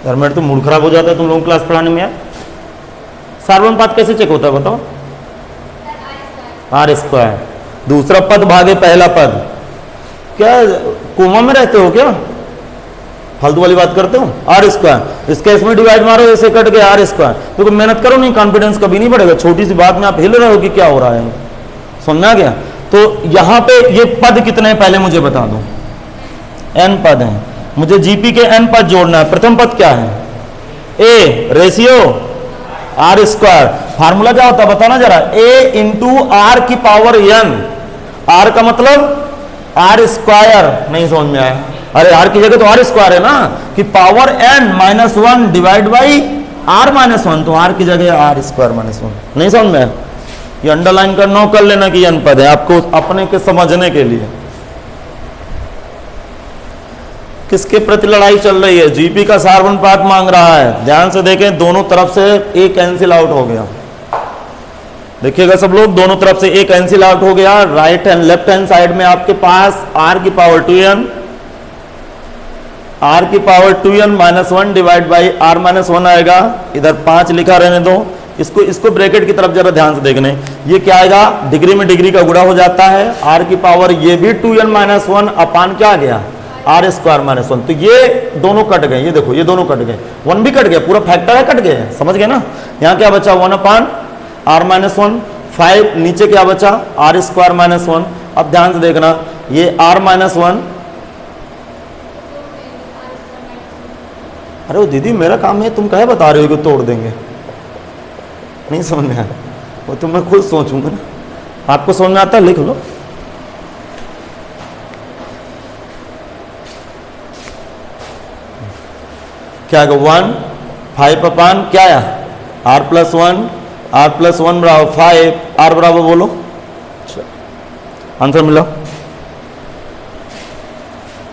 यार मेरे तो मूड खराब हो जाता है तुम लोगों क्लास पढ़ाने में यार। सार्वनुपात कैसे चेक होता है बताओ? आर स्क्वायर, दूसरा पद भागे पहला पद। क्या कोमा में रहते हो क्या? फालतू वाली बात करते हो? आर स्क्वायर, इसके इसमें डिवाइड मारो, ऐसे कट गया आर स्क्वायर। तो मेहनत करो, नहीं कॉन्फिडेंस कभी नहीं बढ़ेगा। छोटी सी बात में आप हिल रहे हो कि क्या हो रहा है, समझ में आ गया? तो यहां पे ये पद कितने हैं पहले मुझे बता दो। n पद हैं, मुझे जीपी के n पद जोड़ना है। प्रथम पद क्या है? a ratio r square. Formula क्या होता है बताना जरा? a इंटू आर की पावर n। आर का मतलब आर स्क्वायर। नहीं समझ में आया? अरे आर की जगह तो आर स्क्वायर है ना, कि power n minus 1 divide by r minus one, तो आर की जगह आर स्क्वायर माइनस वन। नहीं समझ में? ये अंडरलाइन करना कर लेना कि n पद है, आपको अपने के समझने के लिए। किसके प्रति लड़ाई चल रही है? जीपी का सार्वनुपात मांग रहा है। ध्यान से देखें, दोनों तरफ से ए कैंसिल आउट हो गया। देखिएगा सब लोग, दोनों तरफ से ए कैंसिल आउट हो गया। Right hand left hand side में आपके पास r की पावर 2n, r की power 2n minus 1 divide by r minus 1 आएगा। इधर 5 लिखा रहने दो। इसको ब्रैकेट की तरफ जरा ध्यान से देखने, ये क्या आएगा? डिग्री में डिग्री का गुणा हो जाता है। r की पावर ये भी 2n माइनस 1 अपान क्या आ गया? R square minus 1। तो ये दोनों कट गए, ये देखो ये दोनों कट गए, 1 भी कट गया, पूरा फैक्टर है कट गए, समझ गए ना? यहाँ क्या बचा? 1 अपान आर माइनस 1, 5 नीचे क्या बचा? R square minus 1। अब ध्यान से देखना, ये आर माइनस 1, अरे वो दीदी मेरा काम है, तुम कहे बता रहे हो कि तोड़ देंगे? नहीं समझ में आया वो तो मैं खुद सोचूंगा ना। आपको समझ में आता है? लिख लो। क्या है? 1 5 अपान क्या है? आर प्लस 1, आर प्लस 1 बराबर 5, आर बराबर बोलो, आंसर मिला।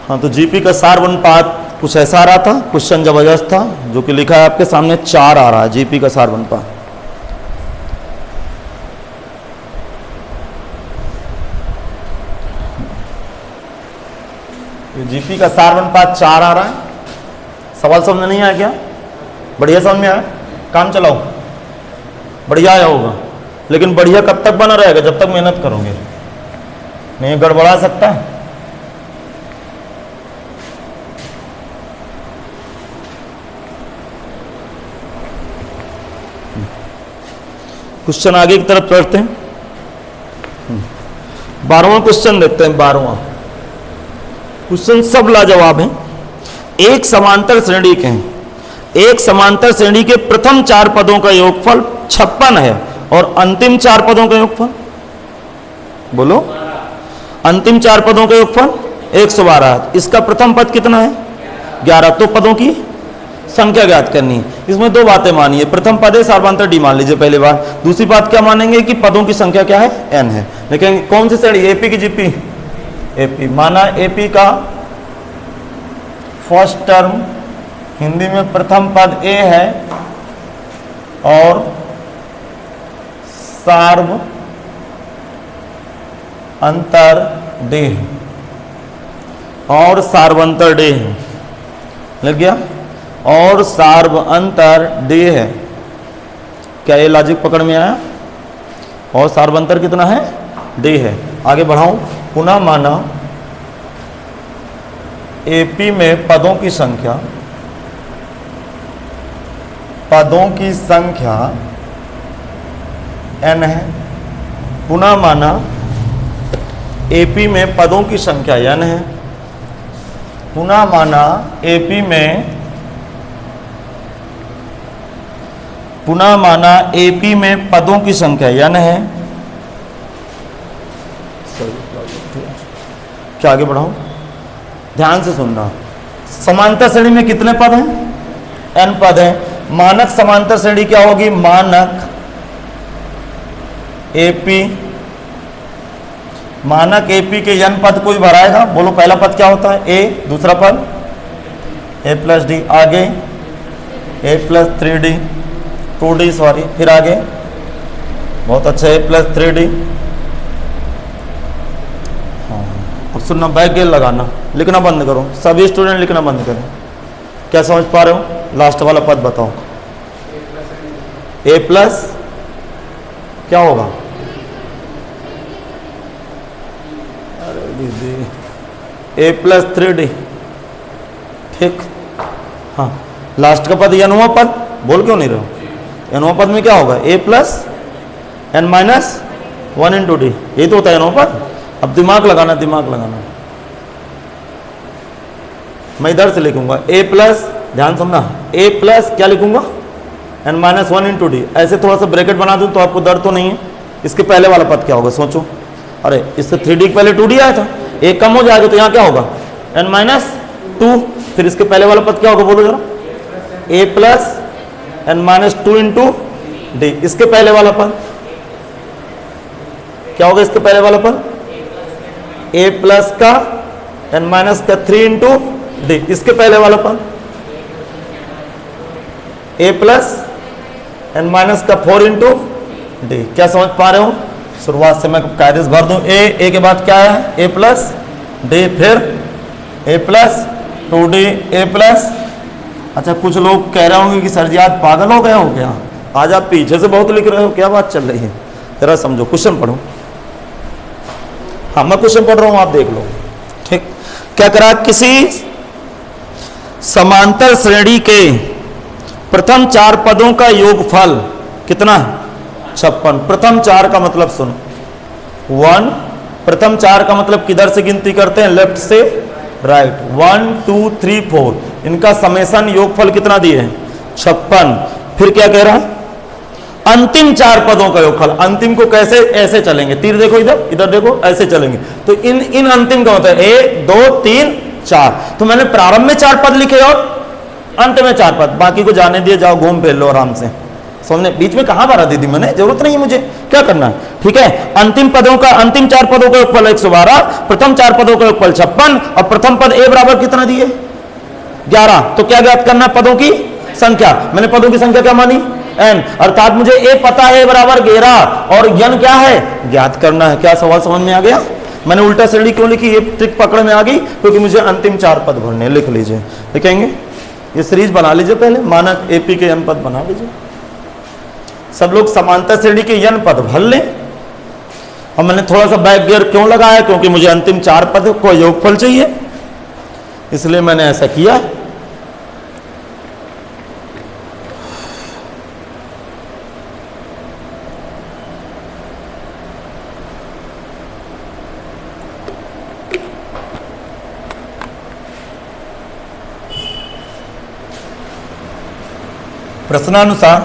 हाँ, तो जीपी का सार्वनुपात कुछ ऐसा आ रहा था, क्वेश्चन जबरदस्त था, जो कि लिखा है आपके सामने 4 आ रहा है जीपी का सार्वनुपात। जीपी का सार्वनुपात 4 आ रहा है। सवाल समझ में नहीं आया क्या? बढ़िया समझ में आया? काम चलाओ, बढ़िया आया होगा। लेकिन बढ़िया कब तक बना रहेगा? जब तक मेहनत करोगे, नहीं गड़बड़ा सकता है। क्वेश्चन आगे की तरफ चढ़ते हैं। 12वां क्वेश्चन देखते हैं। 12वां क्वेश्चन सब लाजवाब है। एक समांतर श्रेणी के एक समांतर श्रेणी के प्रथम 4 पदों का योगफल 56 है और अंतिम 4 पदों का योगफल बोलो, अंतिम 4 पदों का योगफल 112। इसका प्रथम पद कितना है? 11। तो पदों की संख्या ज्ञात करनी है। इसमें 2 बातें मानिए। प्रथम पद है सार्वंतर डी मान लीजिए पहली बार। दूसरी बात क्या मानेंगे कि पदों की संख्या क्या है? n है। लेकिन कौन सी श्रेणी? एपी की जीपी? एपी। माना एपी का फर्स्ट टर्म हिंदी में प्रथम पद ए है और सार्व अंतर डे है और सार्वंतर डे है। लग गया? और सार्व अंतर डे है। क्या ये लॉजिक पकड़ में आया? और सार्वंतर कितना है? डे है। आगे बढ़ाऊं। पुनः माना एपी में पदों की संख्या n है। पुनः माना एपी में पदों की संख्या n है। पुनः माना एपी में पदों की संख्या n है। क्या आगे बढ़ाऊं? ध्यान से सुनना। समांतर श्रेणी में कितने पद हैं? n पद हैं। मानक समांतर श्रेणी क्या होगी? मानक एपी के n पद कोई भराएगा। बोलो पहला पद क्या होता है? a। दूसरा पद a प्लस डी। आगे a plus 3d 2d sorry. फिर आगे बहुत अच्छा a प्लस 3d। अब सुनना, बैक गेल लगाना, लिखना बंद करो। सभी स्टूडेंट लिखना बंद करें। क्या समझ पा रहे हो? लास्ट वाला पद बताओ। a प्लस क्या होगा? अरे दीदी a प्लस 3d। ठीक। हाँ, लास्ट का पद n पद। बोल क्यों नहीं रहे हो? n पद में क्या होगा? a plus n minus 1 into D. यही तो होता है n पद। अब दिमाग लगाना, दिमाग लगाना। मैं इधर से लिखूंगा a प्लस, ध्यान सुनना, a प्लस क्या लिखूंगा? n minus 1 into D. ऐसे थोड़ा सा ब्रैकेट बना दूं तो आपको दर्द तो नहीं है। इसके पहले वाला पद क्या होगा? सोचो। अरे इससे 3d के पहले 2d आया था, एक कम हो जाएगा तो यहाँ क्या होगा? n minus 2। फिर इसके पहले वाला पद क्या होगा? बोलो जरा। a plus n-2 into D. इसके पहले वाला पद क्या होगा? इसके पहले वाला पद a प्लस का n-3 इंटू डी। इसके पहले वाला पद a plus n-4 into D. क्या समझ पा रहे हो? शुरुआत से मैं कायदे से भर दूं। a के बाद क्या है? a प्लस डी, फिर a plus 2d, a plus. अच्छा, कुछ लोग कह रहे होंगे कि सर जी आज पागल हो गए हो क्या? आज आप पीछे से बहुत लिख रहे हो, क्या बात चल रही है? जरा समझो, क्वेश्चन पढ़ो। हाँ, मैं क्वेश्चन पढ़ रहा हूं, आप देख लो। ठीक, क्या करा? किसी समांतर श्रेणी के प्रथम 4 पदों का योगफल कितना है? 56। प्रथम 4 का मतलब सुनो, 1। प्रथम 4 का मतलब किधर से गिनती करते हैं? लेफ्ट से राइट। 1 2 3 4, इनका समेशन योगफल कितना दिए हैं? 56। फिर क्या कह रहा है? अंतिम 4 पदों का योगफल। अंतिम को कैसे? ऐसे चलेंगे, तीर देखो इधर, इधर देखो, ऐसे चलेंगे। तो इन अंतिम का होता है 1 2 3 4। तो मैंने प्रारंभ में 4 पद लिखे और अंत में 4 पद, बाकी को जाने दिए, जाओ घूम फिर लो आराम से। समझने? बीच में कहां भरा दीदी मैंने, जरूरत नहीं है मुझे, क्या करना है? ठीक है, अंतिम 4 पदों का योगफल 112, प्रथम 4 पदों का योगफल 56, और प्रथम पद a बराबर कितना दिए? 11। तो क्या ज्ञात करना है? पदों की संख्या। मैंने पदों की संख्या क्या मानी? n। अर्थात मुझे a पता है, a बराबर 11, और n क्या है? ज्ञात करना है। क्या सवाल समझ में आ गया? मैंने उल्टा श्रेणी क्यों लिखी? ये ट्रिक पकड़ में आ गई क्योंकि मुझे अंतिम 4 पद भरने। लिख लीजिए, लिखेंगे, ये सीरीज बना लीजिए, पहले मानक AP के n पद बना लीजिए। सब लोग समांतर श्रेणी के n पद भर लें। और मैंने थोड़ा सा बैक गियर क्यों लगाया? क्योंकि मुझे अंतिम 4 पद को योगफल चाहिए, इसलिए मैंने ऐसा किया। प्रश्नानुसार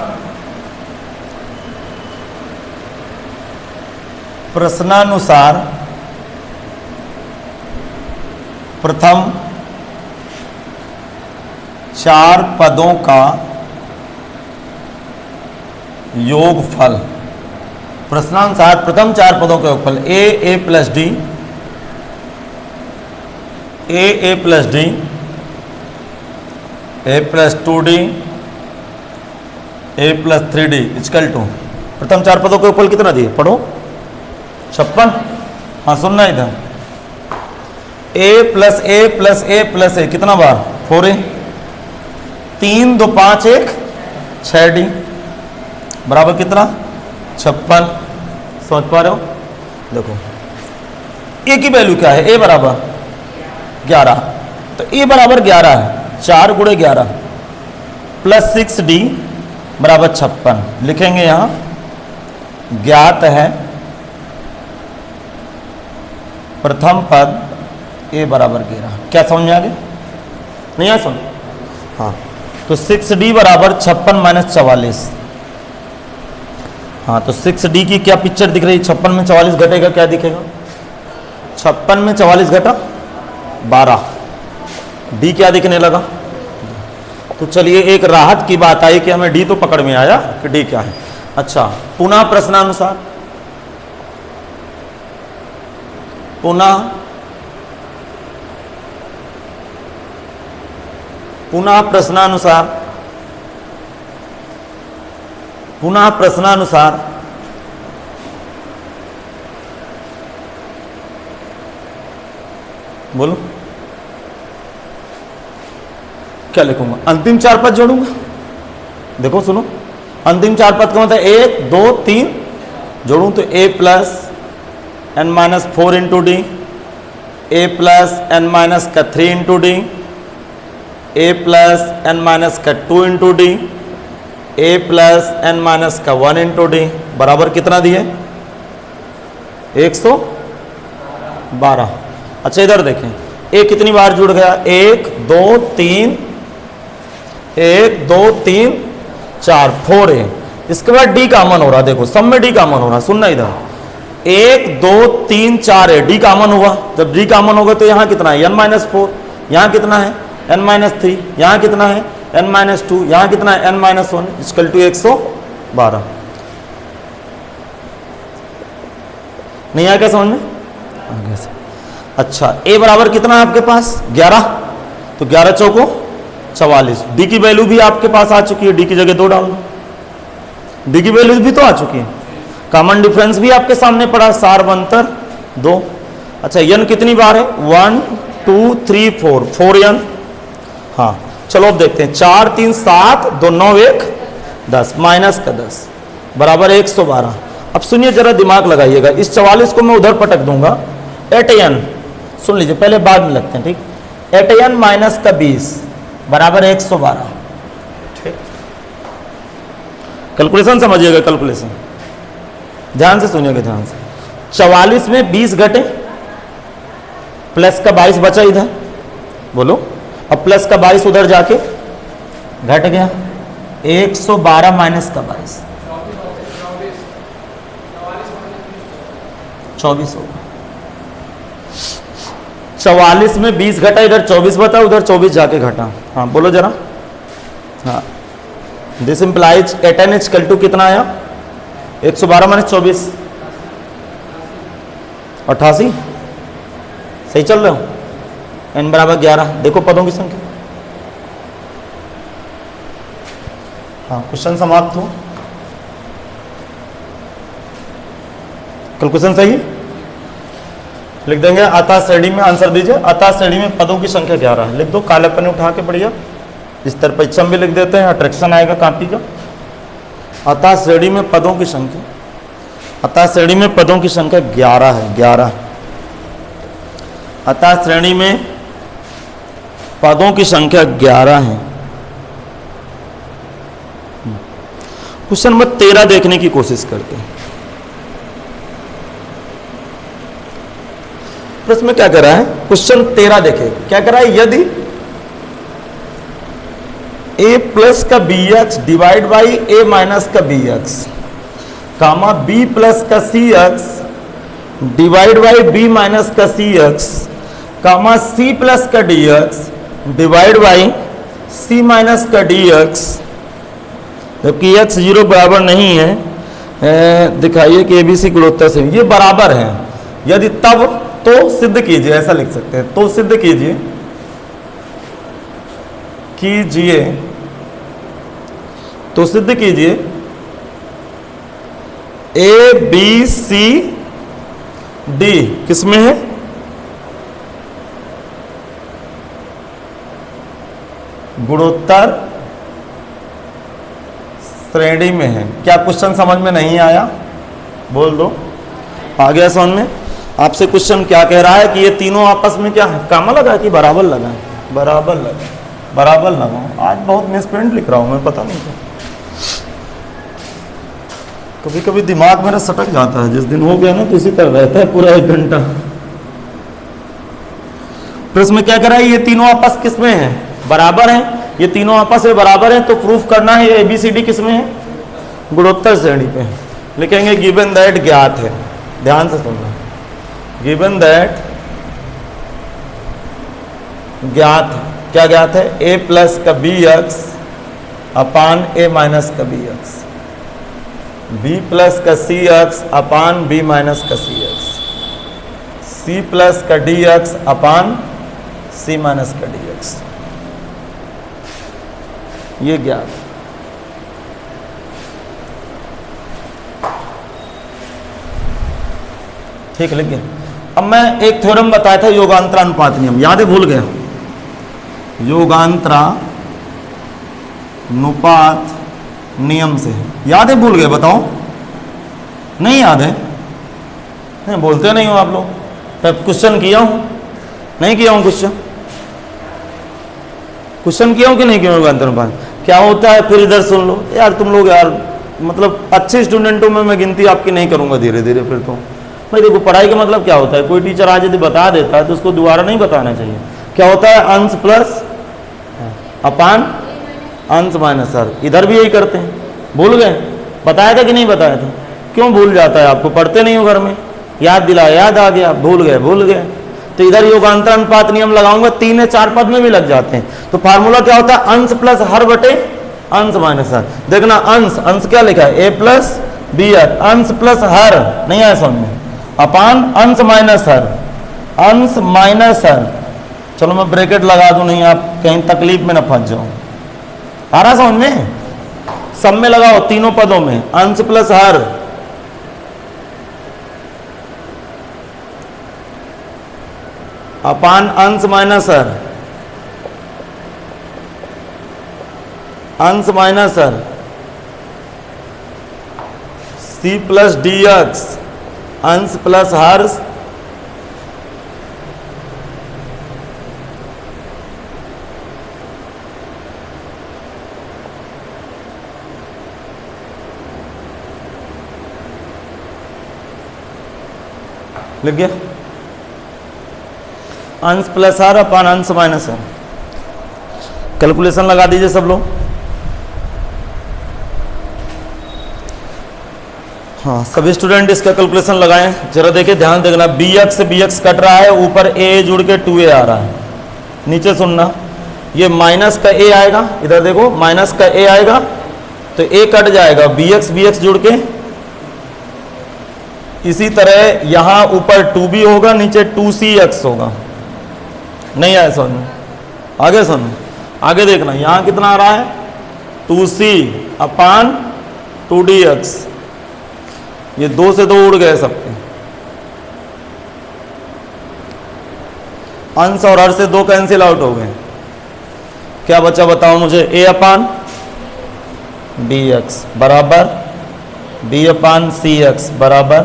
प्रथम 4 पदों का योगफल। प्रश्नानुसार प्रथम 4 पदों का योगफल a plus D, a plus D, a plus 2d, a plus 3d equal to. प्रथम 4 पदों का योगफल कितना दिए? पढ़ो, 56। हाँ, सुनना इधर, a plus a plus a plus a कितना बार? 4a। 3 2 5 1 6d बराबर कितना? 56। समझ पा रहे हो? देखो a की वैल्यू क्या है? a बराबर 11, तो a बराबर 11 है, 4 गुणे 11 प्लस 6d बराबर 56। लिखेंगे यहां ज्ञात है प्रथम पद a बराबर 11। क्या समझ में आ गया? नहीं आया? सुन, हाँ, तो 6d बराबर 56 माइनस 44। हाँ, तो 6d की क्या पिक्चर दिख रही है? 56 में 44 घटेगा, क्या दिखेगा? 56 में 44 घटा 12, d क्या दिखने लगा? तो चलिए, एक राहत की बात आई कि हमें d तो पकड़ में आया कि d क्या है। अच्छा, पुनः प्रश्नानुसार, पुनः प्रश्नानुसार बोलो, क्या लिखूंगा? अंतिम 4 पद जोड़ूंगा। देखो सुनो, अंतिम 4 पद का मतलब 1 2 3 जोड़ूं तो a plus n-4 into D, a plus n-3 into D, a plus n-2 into D, a plus n-1 into D बराबर कितना दिए? 112। अच्छा, इधर देखें, a कितनी बार जुड़ गया? 1 2 3 1 2 3 4 4a। इसके बाद d कॉमन हो रहा, देखो सब में d कॉमन हो रहा। सुनना इधर, 1 2 3 4 है, d कॉमन हुआ। जब d कॉमन होगा तो यहाँ कितना है? n-4। यहाँ कितना है? n-3। यहाँ कितना है? n-2, यहाँ कितना है n-1 इक्वल टू 112। नहीं आया क्या समझ में? आ गया सर। अच्छा a बराबर कितना है आपके पास 11, तो 11 चौको 44। डी की वैल्यू भी आपके पास आ चुकी है, डी की जगह 2 डाल दो, डी की वैल्यू भी तो आ चुकी है। कॉमन डिफरेंस भी आपके सामने पड़ा, सार्वंतर 2। अच्छा n कितनी बार है 1 2 3 4 n। हाँ चलो अब देखते हैं, 4 3 7 2 9 1 10 माइनस का 10 बराबर 112। अब सुनिए जरा दिमाग लगाइएगा, इस 44 को मैं उधर पटक दूंगा। 8n सुन लीजिए, पहले बाद में लगते हैं ठीक। 8n माइनस का 20 बराबर 112। ठीक, कैलकुलेशन समझिएगा, कैलकुलेशन ध्यान से सुनिएगा, ध्यान से। 44 में 20 घटे, प्लस का 22 बचा इधर, बोलो। अब प्लस का 22 उधर जाके घट गया, 112 माइनस का 22 24 होगा। 44 में 20 घटा, इधर 24 बता, उधर 24 जाके घटा। हाँ बोलो जरा। हाँ this implies 8n equal to कितना आया 112 माइनस 24 88। सही चल रहे हो? n बराबर 11। देखो पदों की संख्या। हाँ क्वेश्चन समाप्त हो। कैलकुलेशन सही लिख देंगे। अतः श्रेणी में आंसर दीजिए। अतः श्रेणी में पदों की संख्या 11 है, लिख दो काले पन्ने उठा के बढ़िया। इस तरह परिचम भी लिख देते हैं, अट्रैक्शन आएगा कापी का। अतः श्रेणी में पदों की संख्या, अतः श्रेणी में पदों की संख्या 11 है, 11। अतः श्रेणी में पदों की संख्या 11 है। क्वेश्चन नंबर 13 देखने की कोशिश करते हैं। प्रश्न में क्या कर रहा है, क्वेश्चन 13 देखे क्या कर रहा है। यदि a प्लस का bx divide by a minus का bx कामा b प्लस का cx divide by b minus का cx कामा c प्लस का dx divide by c minus का dx, जबकि x 0 बराबर नहीं है, दिखाइए कि abc गुणोत्तर से ये बराबर है। यदि तब तो सिद्ध कीजिए, ऐसा लिख सकते हैं। तो सिद्ध कीजिए, कीजिए तो सिद्ध कीजिए ए बी सी डी किसमें है, गुणोत्तर श्रेणी में है। क्या क्वेश्चन समझ में नहीं आया? बोल दो। आ गया समझ में? आपसे क्वेश्चन क्या कह रहा है कि ये तीनों आपस में क्या है, कामा लगा कि बराबर लगा, बराबर लगा, बराबर लगाओ। आज बहुत मिसप्रिंट लिख रहा हूं मैं, पता नहीं क्या, कभी कभी दिमाग मेरा सटक जाता है। जिस दिन हो गया ना तो इसी तरह रहता है पूरा 1 घंटा। प्रश्न में क्या कह रहा है, ये तीनों आपस किस में है, बराबर है। ये तीनों आपस में बराबर है तो प्रूफ करना है ये ABCD किस में है, गुणोत्तर श्रेणी पे है। लिखेंगे गिवन दैट, ज्ञात है, ध्यान से सुनना, गिवन दैट ज्ञात है। क्या ज्ञात है, a प्लस का bx अपान a माइनस का bx, b प्लस का cx अपान b माइनस का cx, c प्लस का dx अपान c माइनस का dx, ये ज्ञात। ठीक लिख गया। अब मैं एक थ्योरम बताया था, योगांतरानुपात नियम, याद है? भूल गया? योगांतरानुपात नियम से याद है? भूल गए? बताओ। नहीं याद है? नहीं बोलते नहीं हो आप लोग। तब क्वेश्चन किया हूं, नहीं किया हूं क्वेश्चन? क्वेश्चन किया हूं कि नहीं किया हूं? योगांतरानुपात क्या होता है फिर इधर सुन लो यार। तुम लोग यार मतलब अच्छे स्टूडेंटों में मैं गिनती आपकी नहीं करूंगा धीरे धीरे। फिर तो भाई देखो, पढ़ाई का मतलब क्या होता है, कोई टीचर आज यदि बता देता है तो उसको दोबारा नहीं बताना चाहिए। क्या होता है, अंश प्लस अपान अंश माइनस। सर इधर भी यही करते हैं। भूल गए? बताया था कि नहीं बताया था? क्यों भूल जाता है आपको? पढ़ते नहीं हो घर में? याद दिलाया, याद आ गया, भूल गए, भूल गए। तो इधर योगांतर अनुपात नियम लगाऊंगा, 3 या 4 पद में भी लग जाते हैं। तो फार्मूला क्या होता है, अंश प्लस हर बटे अंश माइनस हर। देखना अंश, अंश क्या लिखा है, ए प्लस बी हर, अंश प्लस हर नहीं आया समझ में, अपान अंश माइनस हर, अंश माइनस हर। चलो मैं ब्रैकेट लगा दूं, नहीं आप कहीं तकलीफ में ना फंस जाओ। आ रहा समझ में, सब में लगाओ, तीनों पदों में, अंश प्लस हर, अपान अंश माइनस हर, अंश माइनस हर, सी प्लस डी एक्स, अंश प्लस हर, लिख गया, अंश प्लस हर अपान अंश माइनस हर। कैलकुलेशन लगा दीजिए सब लोग। हाँ सभी स्टूडेंट इसका कैलकुलेशन लगाएं, जरा देखिए ध्यान देखना, बी एक्स से बी एक्स कट रहा है, ऊपर ए जुड़ के 2a आ रहा है, नीचे सुनना, ये माइनस का ए आएगा, इधर देखो माइनस का ए आएगा तो ए कट जाएगा, बी एक्स जुड़ के, इसी तरह यहां ऊपर 2b होगा, नीचे 2cx होगा। नहीं आया समझ में, आगे सुन, आगे देखना, यहां कितना आ रहा है, 2c अपान 2dx, ये 2 से 2 उड़ गए सबके, अंश और हर से 2 कैंसिल आउट हो गए, क्या बचा बताओ मुझे, a अपान bx बराबर b अपान cx बराबर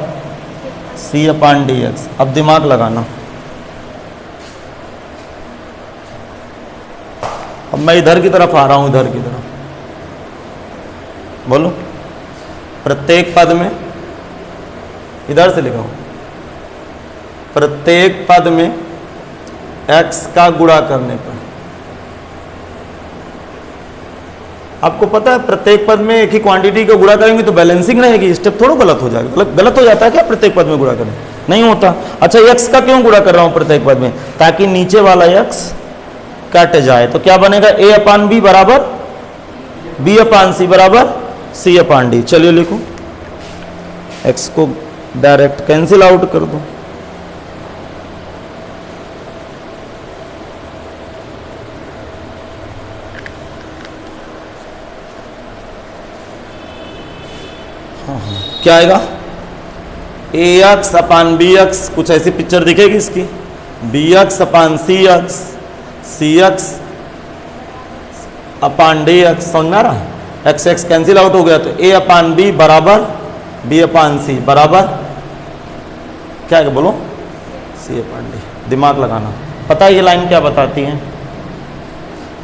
c अपान dx। अब दिमाग लगाना, अब मैं इधर की तरफ आ रहा हूं, इधर की तरफ बोलो, प्रत्येक पद में, इधर से लिखो, प्रत्येक पद में x का गुणा करने पर, आपको पता है प्रत्येक पद में एक ही क्वांटिटी का गुणा करेंगे तो बैलेंसिंग रहेगी, स्टेप थोड़ा गलत हो जाएगा, गलत हो जाता है क्या प्रत्येक पद में गुणा करें, नहीं होता। अच्छा x का क्यों गुणा कर रहा हूं प्रत्येक पद में, ताकि नीचे वाला x कट जाए, तो क्या बनेगा, a अपान b बराबर b अपान c बराबर c अपान d। चलिए लिखो, x को डायरेक्ट कैंसिल आउट कर दो, क्या आएगा, ax अपान bx, कुछ ऐसी पिक्चर दिखेगी इसकी, bx अपान cx, cx अपान dx, समझ में आ रहा है, x x कैंसिल आउट हो गया, तो a अपान b बराबर b अपान c बराबर क्या है बोलो, c अपान d। दिमाग लगाना, पता है ये लाइन क्या बताती है,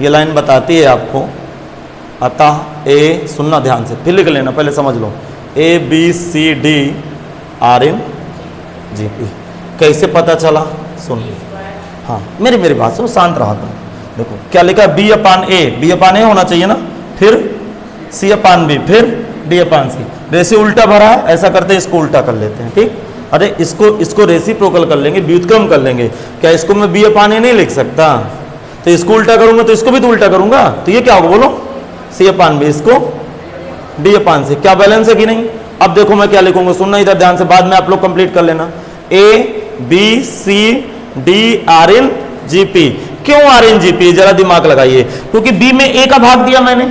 ये लाइन बताती है आपको, अतः a, सुनना ध्यान से, फिर लिख लेना, पहले समझ लो, a b c d r in g p। कैसे पता चला, सुन, हाँ मेरी बात सुनो, शांत रहा था, देखो क्या लिखा, b अपान a होना चाहिए ना, फिर c अपान b, फिर d अपान c, रेशियो उल्टा भरा है, ऐसा करते हैं, इसको उल्टा कर लेते हैं, ठीक, अरे इसको रेसिप्रोकल कर लेंगे, व्युत्क्रम कर लेंगे, क्या इसको मैं b अपान a नहीं लिख सकता, तो इसको उल्टा करूंगा तो इसको भी तो उल्टा करूंगा, तो ये क्या होगा बोलो, c अपान b, इसको d अपान c, क्या बैलेंस है कि नहीं। अब देखो मैं क्या लिखूंगा, सुनना इधर ध्यान से, बाद में आप लोग कंप्लीट कर लेना, a b c d r in g p। क्यों r in g p, जरा दिमाग लगाइए, क्योंकि b में a का भाग दिया मैंने,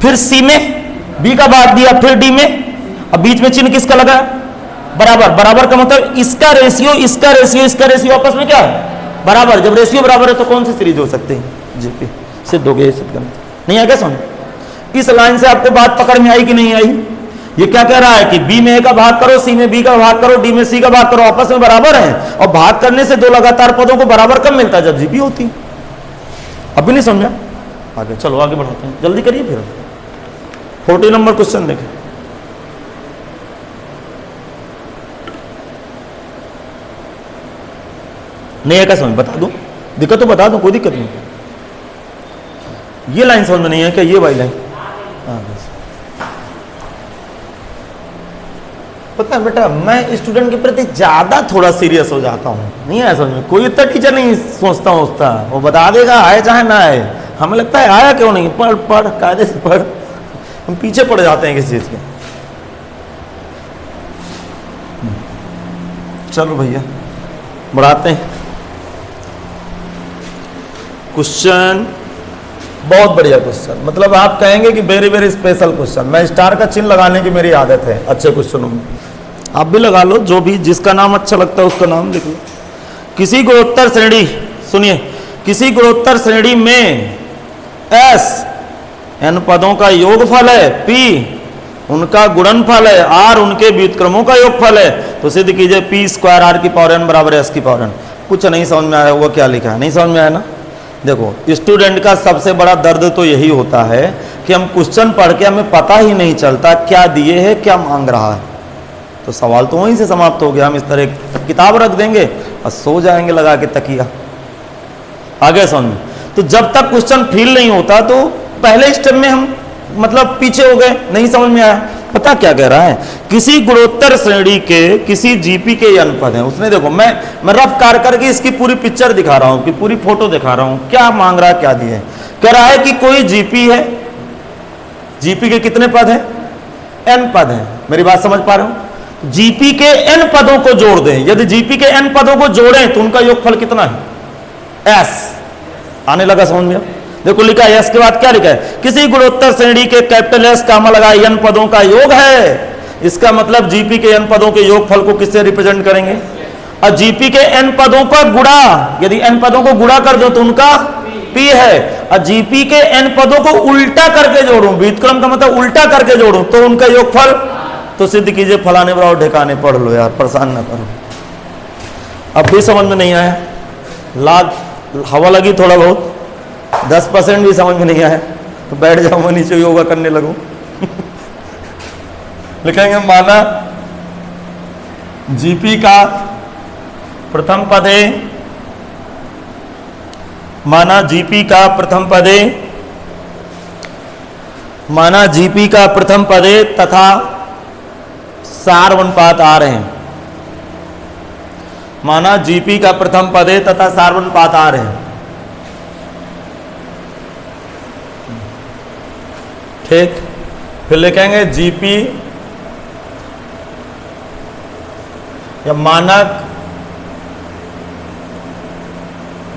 फिर c में b का भाग दिया, फिर d में, अब बीच में चिन्ह किसका लगा, बराबर, बराबर का मतलब इसका रेशियो इसका रेशियो इसका रेशियो आपस में क्या है, बराबर, जब रेशियो बराबर है तो कौन सी सीरीज हो सकती है, जीपी, सिद्ध हो गया, सिद्ध करना नहीं है क्या, सुन, इस लाइन से आपको बात पकड़ में आई कि नहीं आई। ये क्या कह रहा है कि b में a का भाग करो, c में b का भाग करो, d में c का भाग करो, आपस में बराबर है, और भाग करने से दो लगातार पदों को बराबर कब मिलता है, जब जीपी होती। अभी नहीं समझा, आगे चलो आगे बढ़ाते हैं, जल्दी करिए, फिर 40 नंबर क्वेश्चन देखें। नहीं है क्या समझ, बता दूं, दिक्कत तो बता दूं, कोई दिक्कत नहीं। ये लाइन समझ में नहीं है क्या, ये वाली लाइन, पता है बेटा, मैं स्टूडेंट के प्रति ज़्यादा थोड़ा सीरियस हो जाता हूँ, नहीं है समझ में। कोई इतना टीचर नहीं सोचता वो बता देगा आए चाहे ना आए, हमें लगता है आया क्यों नहीं, पढ़ पढ़ कायदे से पढ़, हम पीछे पड़ जाते हैं किसी चीज़ के। चलो भैया बढ़ाते हैं क्वेश्चन। बहुत बढ़िया क्वेश्चन, मतलब आप कहेंगे कि वेरी वेरी स्पेशल क्वेश्चन। मैं स्टार का चिन्ह लगाने की मेरी आदत है अच्छे क्वेश्चनों में, आप भी लगा लो, जो भी जिसका नाम अच्छा लगता है उसका नाम लिख लो। किसी गुणोत्तर श्रेणी, सुनिए, किसी गुणोत्तर श्रेणी में S n पदों का योगफल है, P उनका गुणनफल है, R उनके व्युत्क्रमों का योगफल है, तो सिद्ध कीजिए P स्क्वायर R की पावर n बराबर S की पावर n। कुछ नहीं समझ में आया, वो क्या लिखा है, नहीं समझ में आया ना। देखो स्टूडेंट का सबसे बड़ा दर्द तो यही होता है कि हम क्वेश्चन पढ़ के हमें पता ही नहीं चलता क्या दिए है क्या मांग रहा है। तो सवाल तो वहीं से समाप्त हो गया, हम इस तरह किताब रख देंगे और सो जाएंगे लगा के तकिया। आगे समझ में, तो जब तक क्वेश्चन फील नहीं होता तो पहले स्टेप में हम मतलब पीछे हो गए, नहीं समझ में आया। पता क्या कह रहा है, किसी गुणोत्तर श्रेणी के किसी जीपी के n पद हैं। उसने देखो मैं रफ कार करके इसकी पूरी पिक्चर दिखा रहा हूं कि पूरी फोटो दिखा रहा हूं, क्या मांग रहा है क्या दिए है। कह रहा है कि कोई जीपी है, जीपी के कितने पद हैं, n पद हैं। मेरी बात समझ पा रहे हो, जीपी के n पदों को जोड़ दें, यदि जीपी के n पदों को जोड़ें तो उनका योगफल कितना है, s। आने लगा समझ में। देखो लिखा है, S के बाद क्या लिखा है, किसी गुणोत्तर श्रेणी के कैपिटल S कामा लगा n पदों का योग है। इसका मतलब जीपी के n पदों के योगफल को किससे रिप्रेजेंट करेंगे, और जीपी के n पदों का गुणा, यदि n पदों को गुणा कर दो तो उनका P है, और जीपी के n पदों को उल्टा करके जोड़ूं, व्युत्क्रम का मतलब उल्टा करके जोड़ूं तो उनका योगफल। तो सिद्ध कीजिए फलाने बराबर ढेकाने, पढ़ लो यार, परेशान ना करो। अब भी समझ में नहीं आया, लाग हवा लगी थोड़ा बहुत, 10% भी समझ में नहीं आया तो बैठ जाऊंगा नीचे योगा करने लगूं। लिखेंगे माना जीपी का प्रथम पद है, माना जीपी का प्रथम पद है, माना जीपी का प्रथम पद है तथा सार अनुपात आ रहे हैं। माना जीपी का प्रथम पद है तथा सार अनुपात आ रहे हैं। ठीक, फिर लिखेंगे जीपी या मानक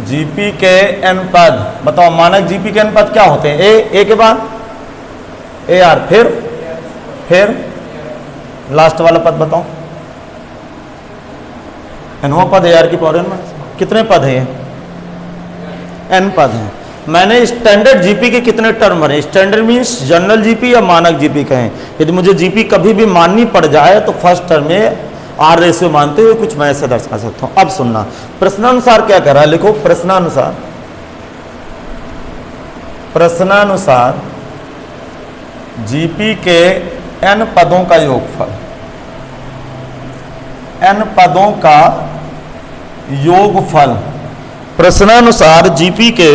जीपी के n पद। बताओ मानक जीपी के n पद क्या होते हैं, ए के बाद AR, फिर लास्ट वाला पद बताओ, nवां पद AR की पावर n। कितने पद हैं, n पद हैं। मैंने स्टैंडर्ड जीपी के कितने टर्म भरे, स्टैंडर्ड मीन्स जनरल जीपी या मानक जीपी कहें। यदि मुझे जीपी कभी भी माननी पड़ जाए तो फर्स्ट टर्म में R रेशियो मानते हुए कुछ मैं ऐसे दर्शा सकता हूं। अब सुनना, प्रश्नानुसार क्या कह रहा है, लिखो प्रश्नानुसार, प्रश्नानुसार जीपी के n पदों का योगफल, n पदों का योगफल, प्रश्नानुसार जीपी के,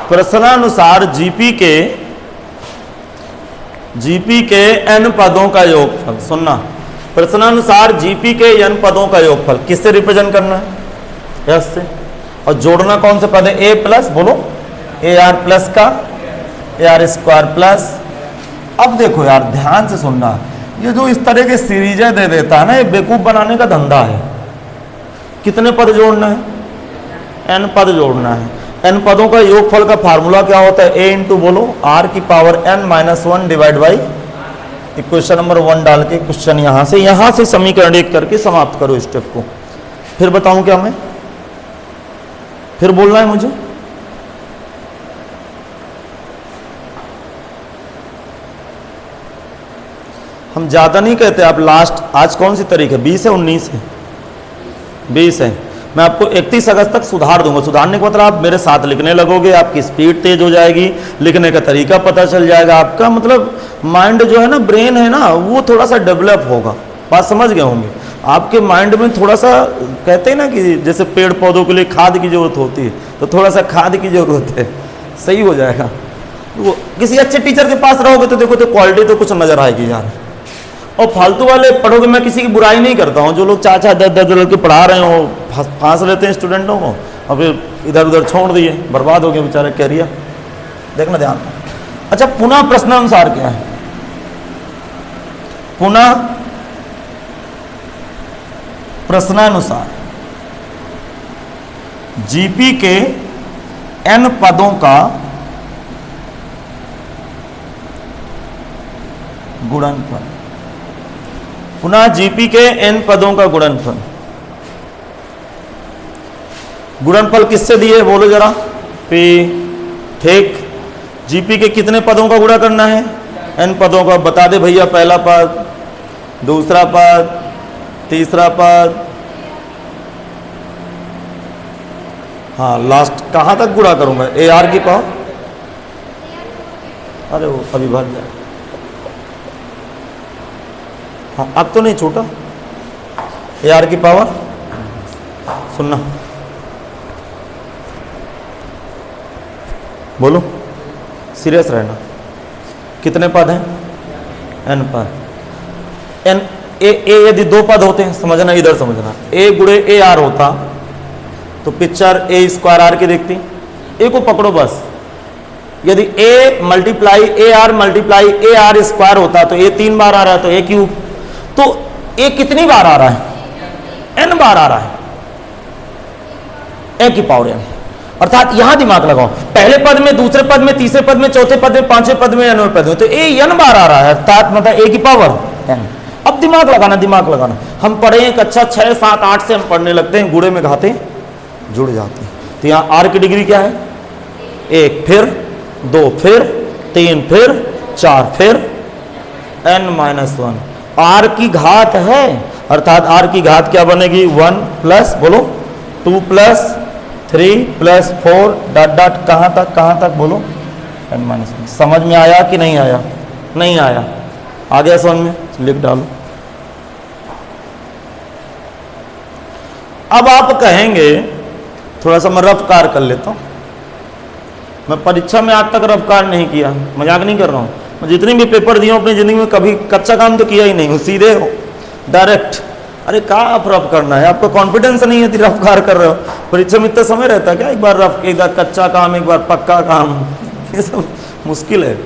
प्रश्नानुसार जीपी के n पदों का योगफल। सुनना, प्रश्नानुसार जीपी के n पदों का योगफल किससे रिप्रेजेंट करना है, S से, और जोड़ना कौन से पद है, A प्लस, बोलो AR प्लस का AR स्क्वायर प्लस। अब देखो यार ध्यान से सुनना, ये जो इस तरह के सीरीजें दे देता है ना, ये बेवकूफ बनाने का धंधा है। कितने पद जोड़ना है, n पद जोड़ना है। n पदों का योगफल का फार्मूला क्या होता है, a इंटू बोलो R की power n-1 divide by equation number 1 डाल के क्वेश्चन यहां से समीकरण एक करके समाप्त करो स्टेप को। फिर बताऊं क्या मैं, फिर बोलना है मुझे, हम ज्यादा नहीं कहते। आप लास्ट, आज कौन सी तारीख है, 20 है 19 है, 20 है। मैं आपको 31 अगस्त तक सुधार दूंगा। सुधारने का मतलब आप मेरे साथ लिखने लगोगे, आपकी स्पीड तेज हो जाएगी, लिखने का तरीका पता चल जाएगा, आपका मतलब माइंड जो है ना, ब्रेन है ना, वो थोड़ा सा डेवलप होगा। बात समझ गए होंगे, आपके माइंड में थोड़ा सा, कहते हैं ना कि जैसे पेड़ पौधों के लिए खाद की जरूरत होती है, तो थोड़ा सा खाद की जरूरत है, सही हो जाएगा। वो किसी अच्छे टीचर के पास रहोगे तो देखो तो क्वालिटी तो कुछ नजर आएगी यार। और फालतू वाले पढ़ोगे, मैं किसी की बुराई नहीं करता हूँ, जो लोग चाचा दस लड़के पढ़ा रहे हो फांस लेते हैं स्टूडेंटों को और फिर इधर उधर छोड़ दिए, बर्बाद हो गया बेचारे कैरियर। देखना ध्यान। अच्छा, पुनः प्रश्नानुसार क्या है? पुनः प्रश्नानुसार जीपी के n पदों का गुणनफल। पुनः जीपी के n पदों का गुणनफल। गुणनफल किससे दिए बोलो जरा? पी। ठीक, जीपी के कितने पदों का गुणा करना है? n पदों का। बता दे भैया, पहला पद, दूसरा पद, तीसरा पद, हाँ लास्ट कहां तक गुणा करूंगा? ए आर की पावर, अरे वो अविभाज्य जाए, हाँ अब तो नहीं छूटा। ए आर की पावर, सुनना बोलो, सीरियस रहना। कितने पद हैं? n पद। n ए यदि दो पद होते हैं, समझना इधर समझना, ए गुणे ए आर होता तो पिक्चर ए स्क्वायर आर की दिखती। ए को पकड़ो बस। यदि A multiply A R square होता तो ए 3 बार आ रहा है, तो ए क्यूब। तो ए कितनी बार आ रहा है? n बार आ रहा है, ए की पावर n। अर्थात यहां दिमाग लगाओ, पहले पद में, दूसरे पद में, तीसरे पद में, चौथे पद में, पांचवें पद में, nवें पद में, तो ए n बार आ रहा है, अर्थात मतलब ए की पावर n। अब दिमाग लगाना, दिमाग लगाना। हम पढ़े हैं कक्षा 6, 7, 8 से हम पढ़ने लगते हैं, गुणे में घाते जुड़ जाते हैं। तो यहां आर की डिग्री क्या है? 1, फिर 2, फिर 3, फिर 4, फिर n-1। आर की घात है, अर्थात आर की घात क्या बनेगी? 1 प्लस, बोलो 2 प्लस 3 प्लस 4 डॉट डॉट कहां तक बोलो? n-1। समझ में आया कि नहीं आया? नहीं आया, आ गया समझ में? लिख डालो। अब आप कहेंगे, थोड़ा सा मैं रफ कार कर लेता हूं। मैं परीक्षा में आज तक रफ कार नहीं किया, मजाक नहीं कर रहा हूं। मैं जितनी भी पेपर दिए अपनी जिंदगी में कभी कच्चा काम तो किया ही नहीं हूं, सीधे हो डायरेक्ट। अरे कहाँ आप रफ करना है? आपको कॉन्फिडेंस नहीं है, रफ कार कर रहे हो। परीक्षा में इतना समय रहता है क्या? एक बार रफ, एक बार कच्चा काम, एक बार पक्का काम, ये सब मुश्किल है।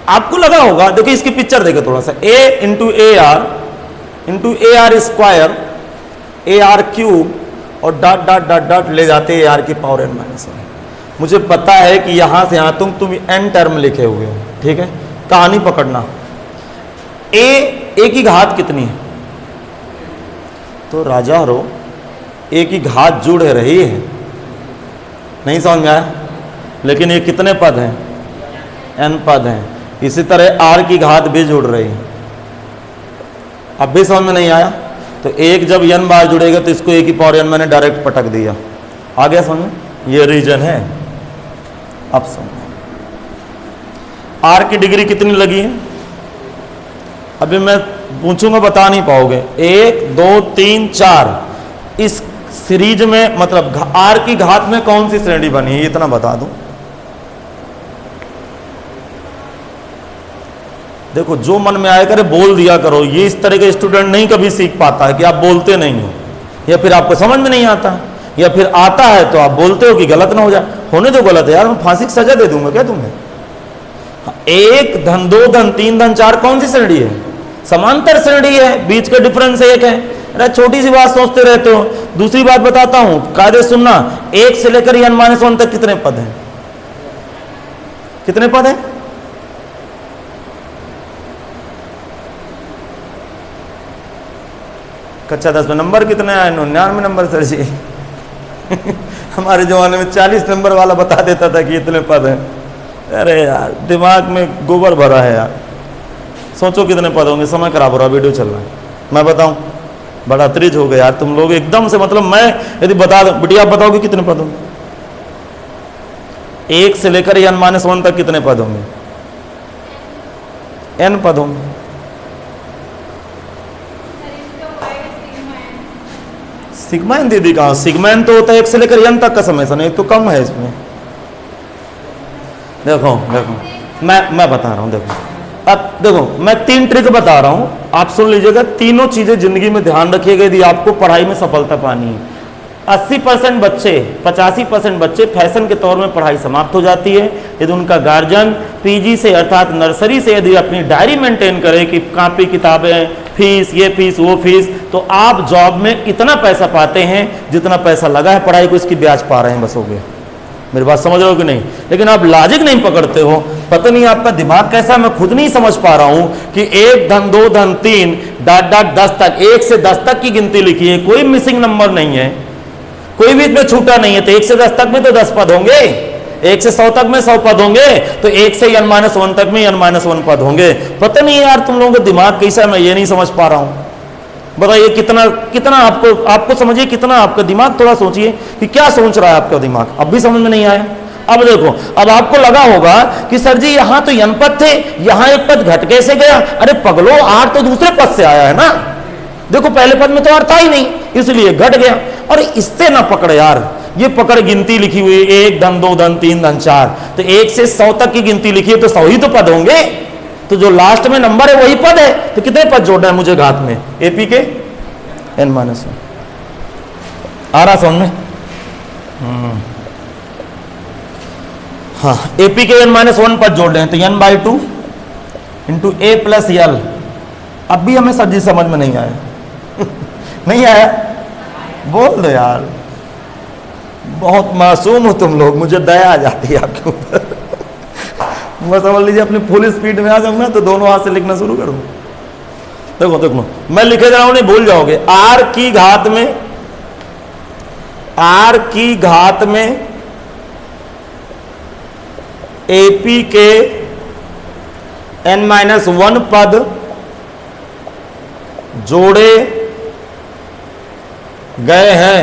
आपको लगा होगा, देखिए इसकी पिक्चर देखो थोड़ा सा, a into A R square, A R cube और डॉट डॉट डॉट डॉट ले जाते हैं आर की पावर n-1। मुझे पता है कि यहां से यहां तुम n टर्म लिखे हुए हो, ठीक है? कहानी पकड़ना। ए की घात कितनी है? तो राजा रो, ए की घात जुड़ रही है, नहीं समझ में आया? लेकिन ये कितने पद हैं? n पद हैं। इसी तरह आर की घात भी जुड़ रही है। अब भी समझ में नहीं आया? तो एक जब n बार जुड़ेगा तो इसको ए की पावर n मैंने डायरेक्ट पटक दिया। आ गया समझ में? ये रीजन है। अब समझ, आर की डिग्री कितनी लगी है? अभी मैं पूछूंगा बता नहीं पाओगे। 1, 2, 3, 4 इस सीरीज में, मतलब आर की घात में कौन सी श्रेणी बनी है, इतना बता दूं। देखो जो मन में आया करे बोल दिया करो। ये इस तरह के स्टूडेंट नहीं कभी सीख पाता है कि आप बोलते नहीं हो, या फिर आपको समझ में नहीं आता, या फिर आता है तो आप बोलते हो कि गलत ना हो जाए। होने दो गलत है यार, मैं फांसी की सजा दे दूंगा क्या तुम्हें? 1 धन 2 धन 3 धन 4 कौन सी श्रेणी है? समांतर श्रेणी है, बीच का डिफरेंस 1 है। अरे छोटी सी बात सोचते रहते हो। दूसरी बात बताता हूं, कायदे सुनना। 1 से लेकर n-1 तक कितने पद हैं? कितने पद हैं? कक्षा 10 में नंबर कितने आए? 99 नंबर सर जी। हमारे जमाने में 40 नंबर वाला बता देता था कि इतने पद हैं। अरे यार दिमाग में गोबर भरा है यार। सोचो कितने पद होंगे। समय खराब हो रहा, वीडियो चल रहा है। मैं बताऊं, बड़ा त्रिज हो गया यार तुम लोग एकदम से। मतलब मैं यदि बता दूं, बेटी आप बताओगे कितने पद होंगे? 1 से लेकर n-1 तक कितने पद होंगे? n पद होंगे। सिग्मा एन दीदी कहा? सिग्मा एन तो होता है 1 से लेकर n तक का समेसन है, तो कम है इसमें। देखो देखो मैं बता रहा हूं, देखो अब देखो मैं 3 ट्रिक बता रहा हूं, आप सुन लीजिएगा। तीनों चीजें जिंदगी में ध्यान रखिएगा यदि आपको पढ़ाई में सफलता पानी है। 80% बच्चे 85% बच्चे फैशन के तौर में पढ़ाई समाप्त हो जाती है। यदि उनका गार्जियन पीजी से अर्थात नर्सरी से यदि अपनी डायरी मेंटेन करे कि कापी किताबें, फीस, ये फीस वो फीस, तो आप जॉब में इतना पैसा पाते हैं जितना पैसा लगा है पढ़ाई को, इसकी ब्याज पा रहे हैं, बस हो गया। मेरी बात समझ रहे हो कि नहीं? लेकिन आप लॉजिक नहीं पकड़ते हो, पता नहीं आपका दिमाग कैसा है, मैं खुद नहीं समझ पा रहा हूं कि 1 धन 2 धन 3 डॉट डॉट 10 तक, 1 से 10 तक की गिनती लिखी है, कोई मिसिंग नंबर नहीं है, कोई भी इसमें छूटा नहीं है। तो 1 से 10 तक में तो 10 पद होंगे, 1 से 100 तक में 100 पद होंगे, तो 1 से n-1 तक में n-1 पद होंगे। पता नहीं यार तुम लोगों का दिमाग कैसा है, मैं ये नहीं समझ पा रहा हूं। बताइए कितना कितना आपको समझिए, कितना आपका दिमाग, थोड़ा सोचिए कि क्या सोच रहा है आपका दिमाग। अब भी समझ में नहीं आया? अब देखो, अब आपको लगा होगा कि सर जी यहां तो n पद थे, यहां एक पद घट कैसे गया? अरे पगलो, r तो दूसरे पद से आया है ना, देखो पहले पद में तो r था ही नहीं, इसलिए घट गया। और इससे ना पकड़े यार, ये पकड़ गिनती लिखी हुई 1 धन 2 धन 3 धन 4, तो 1 से 100 तक की गिनती लिखी है, तो 100 ही तो पद होंगे, तो जो लास्ट में नंबर है वही पद है। तो कितने पद जोड़ना है मुझे घात में? एपी के n-1 आ रहा समझ में? हाँ, एपी के n-1 पद जोड़ रहे हैं, तो n/2 into a plus l। अब भी हमें सर जी समझ में नहीं आया नहीं आया? बोल दो यार, बहुत मासूम हो तुम लोग, मुझे दया आ जाती है आपके ऊपर मैं समझ लीजिए अपनी फुल स्पीड में आ जाऊंगा तो दोनों हाथ से लिखना शुरू करूँ। देखो देखो मैं लिखे जा रहा हूं, नहीं भूल जाओगे। r की घात में AP के n-1 पद जोड़े गए हैं।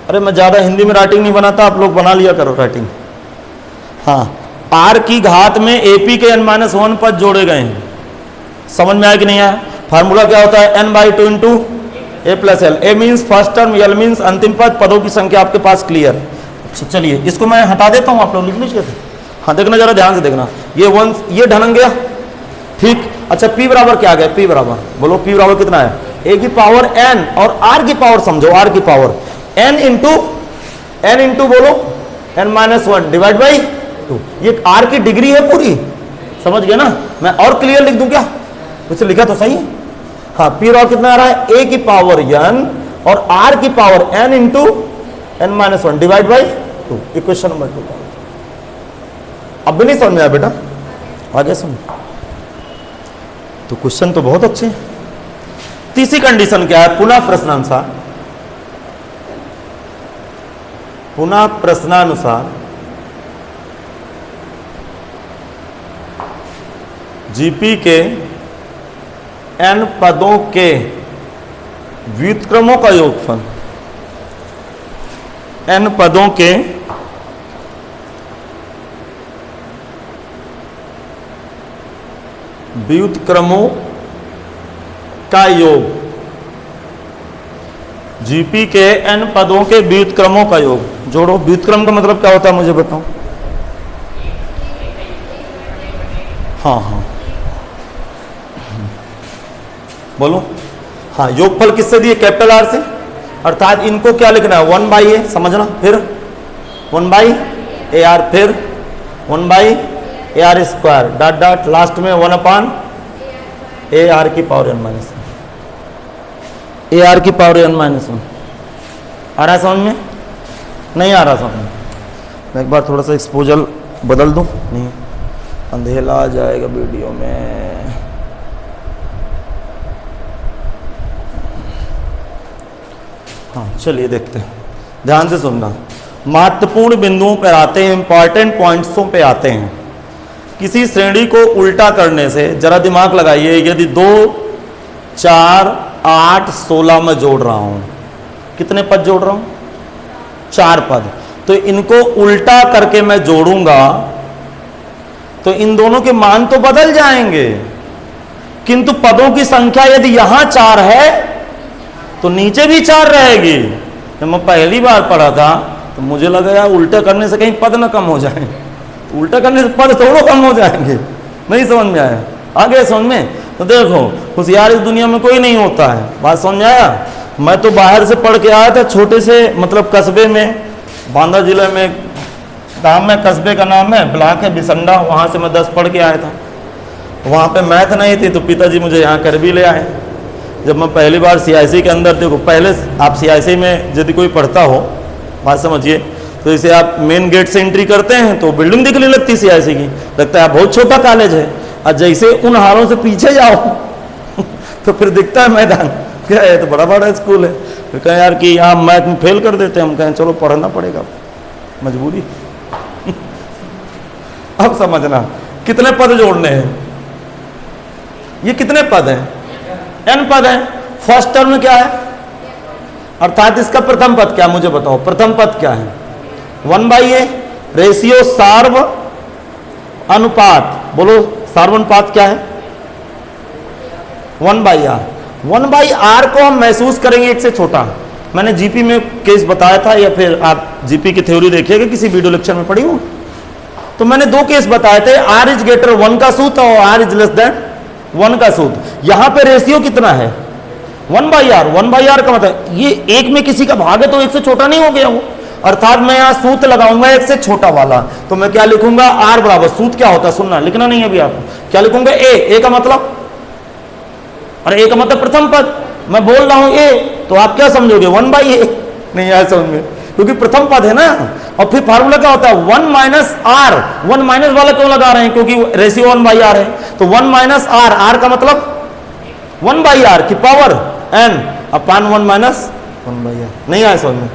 अरे मैं ज्यादा हिंदी में राइटिंग नहीं बनाता, आप लोग बना लिया करो राइटिंग। हाँ, r की घात में AP के n-1 पद जोड़े गए हैं। समझ में आया कि नहीं आया? फार्मूला क्या होता है? n/2 into a plus L. A means first term, L means अंतिम पद, पदों की संख्या आपके पास क्लियर। अच्छा चलिए इसको मैं हटा देता हूं, आप लोग लिख लीजिए। हाँ देखना, जरा ध्यान से देखना, ये ढनन गया, ठीक। अच्छा p बराबर क्या आ गया? p बराबर बोलो, p बराबर कितना है? a की पावर n और r की पावर समझो, r की पावर n इंटू बोलो n-1 डिवाइड बाई 2। ये r की डिग्री है पूरी, समझ गया ना? मैं और क्लियर लिख दूं क्या? उसे लिखा तो सही है। हाँ, p बराबर कितना आ रहा है? a की पावर n और r की power n into n-1 divide by 2, equation number 2। अब भी नहीं समझ में आया बेटा? आगे समझ। तो क्वेश्चन तो बहुत अच्छे हैं। तीसरी कंडीशन क्या है? पुनः प्रश्नानुसार जीपी के n पदों के व्युत्क्रमों का योगफल, n पदों के व्युत्क्रमों का योग, जीपी के n पदों के व्युत्क्रमों का योग जोड़ो। व्युत्क्रम का मतलब क्या होता है मुझे बताओ? हाँ हाँ बोलो। हाँ, योगफल किससे दिए? कैपिटल R से, अर्थात इनको क्या लिखना है? 1/a, समझना। फिर 1/ar, फिर 1/ar square dot dot last में 1/ar की पावर n-1, ar की पावर n-1। आ रहा है समझ में? नहीं आ रहा समझ में? मैं एक बार थोड़ा सा एक्सपोजर बदल दूं, नहीं अंधेला आ जाएगा वीडियो में। हाँ चलिए देखते हैं, ध्यान से सुनना। महत्वपूर्ण बिंदुओं पर आते हैं, इंपॉर्टेंट पॉइंट्सों पे आते हैं। किसी श्रेणी को उल्टा करने से, जरा दिमाग लगाइए, यदि 2, 4, 8, 16 में जोड़ रहा हूं, कितने पद जोड़ रहा हूं? 4 पद। तो इनको उल्टा करके मैं जोड़ूंगा तो इन दोनों के मान तो बदल जाएंगे, किंतु पदों की संख्या यदि यहां 4 है तो नीचे भी 4 रहेगी। जब मैं पहली बार पढ़ा था तो मुझे लगा यार उल्टा करने से कहीं पद ना कम हो जाए, तो उल्टा करने से पद थोड़ा कम हो जाएंगे। नहीं समझ में आया? आगे समझ में? तो देखो होशियार इस दुनिया में कोई नहीं होता है, बात समझ आया? मैं तो बाहर से पढ़ के आया था, छोटे से मतलब कस्बे में, बांदा जिले में गाँव में, कस्बे का नाम है, ब्लॉक है बिसंडा, वहाँ से मैं 10 पढ़ के आया था। वहाँ पे मैथ नहीं थी तो पिताजी मुझे यहाँ कर भी ले आए। जब मैं पहली बार CIC के अंदर, देखो पहले आप CIC में यदि कोई पढ़ता हो, बात समझिए, तो इसे आप मेन गेट से एंट्री करते हैं तो बिल्डिंग दिखने लगती CIC की, लगता है बहुत छोटा कॉलेज है, और जैसे उन हारों से पीछे जाओ तो फिर दिखता है मैदान, क्या है तो बड़ा बड़ा स्कूल है। फिर कहें यार कि यहाँ मैथ में फेल कर देते हैं, हम कहें चलो पढ़ना पड़ेगा, मजबूरी। अब समझना कितने पद जोड़ने हैं, ये कितने पद हैं? n पद है। फर्स्ट टर्म क्या है, अर्थात इसका प्रथम पद क्या, मुझे बताओ प्रथम पद क्या है? 1/a रेशियो सार्व अनुपात, बोलो सार्व अनुपात क्या है? 1/r। 1/r को हम महसूस करेंगे एक से छोटा। मैंने जीपी में केस बताया था, या फिर आप जीपी की थ्योरी देखिएगा, किसी वीडियो लेक्चर में पढ़ी हो, तो मैंने 2 केस बताए थे, r इज ग्रेटर 1 का सूत्र और r इज लेस देन 1 का सूत्र। यहां पे रेशियो कितना है? 1/r। 1/r का मतलब ये एक में किसी का भाग है तो एक से छोटा नहीं हो गया वो, अर्थात मैं यहां सूत्र लगाऊंगा एक से छोटा वाला, तो मैं क्या लिखूंगा? r बराबर, सूत्र क्या होता है सुनना, लिखना नहीं है अभी आपको, क्या लिखूंगा? a का मतलब, और a का मतलब प्रथम पद, मैं बोल रहा हूं a, तो आप क्या समझोगे? 1/a नहीं आया समझ में, क्योंकि प्रथम पद है ना। और फिर फार्मूला क्या होता है? 1 माइनस आर। 1 माइनस वाला क्यों लगा रहे हैं? क्योंकि रेशियो 1/r है, तो 1 माइनस आर, आर का मतलब 1/r की पावर n अपान 1 माइनस 1/r। नहीं आया समझ में?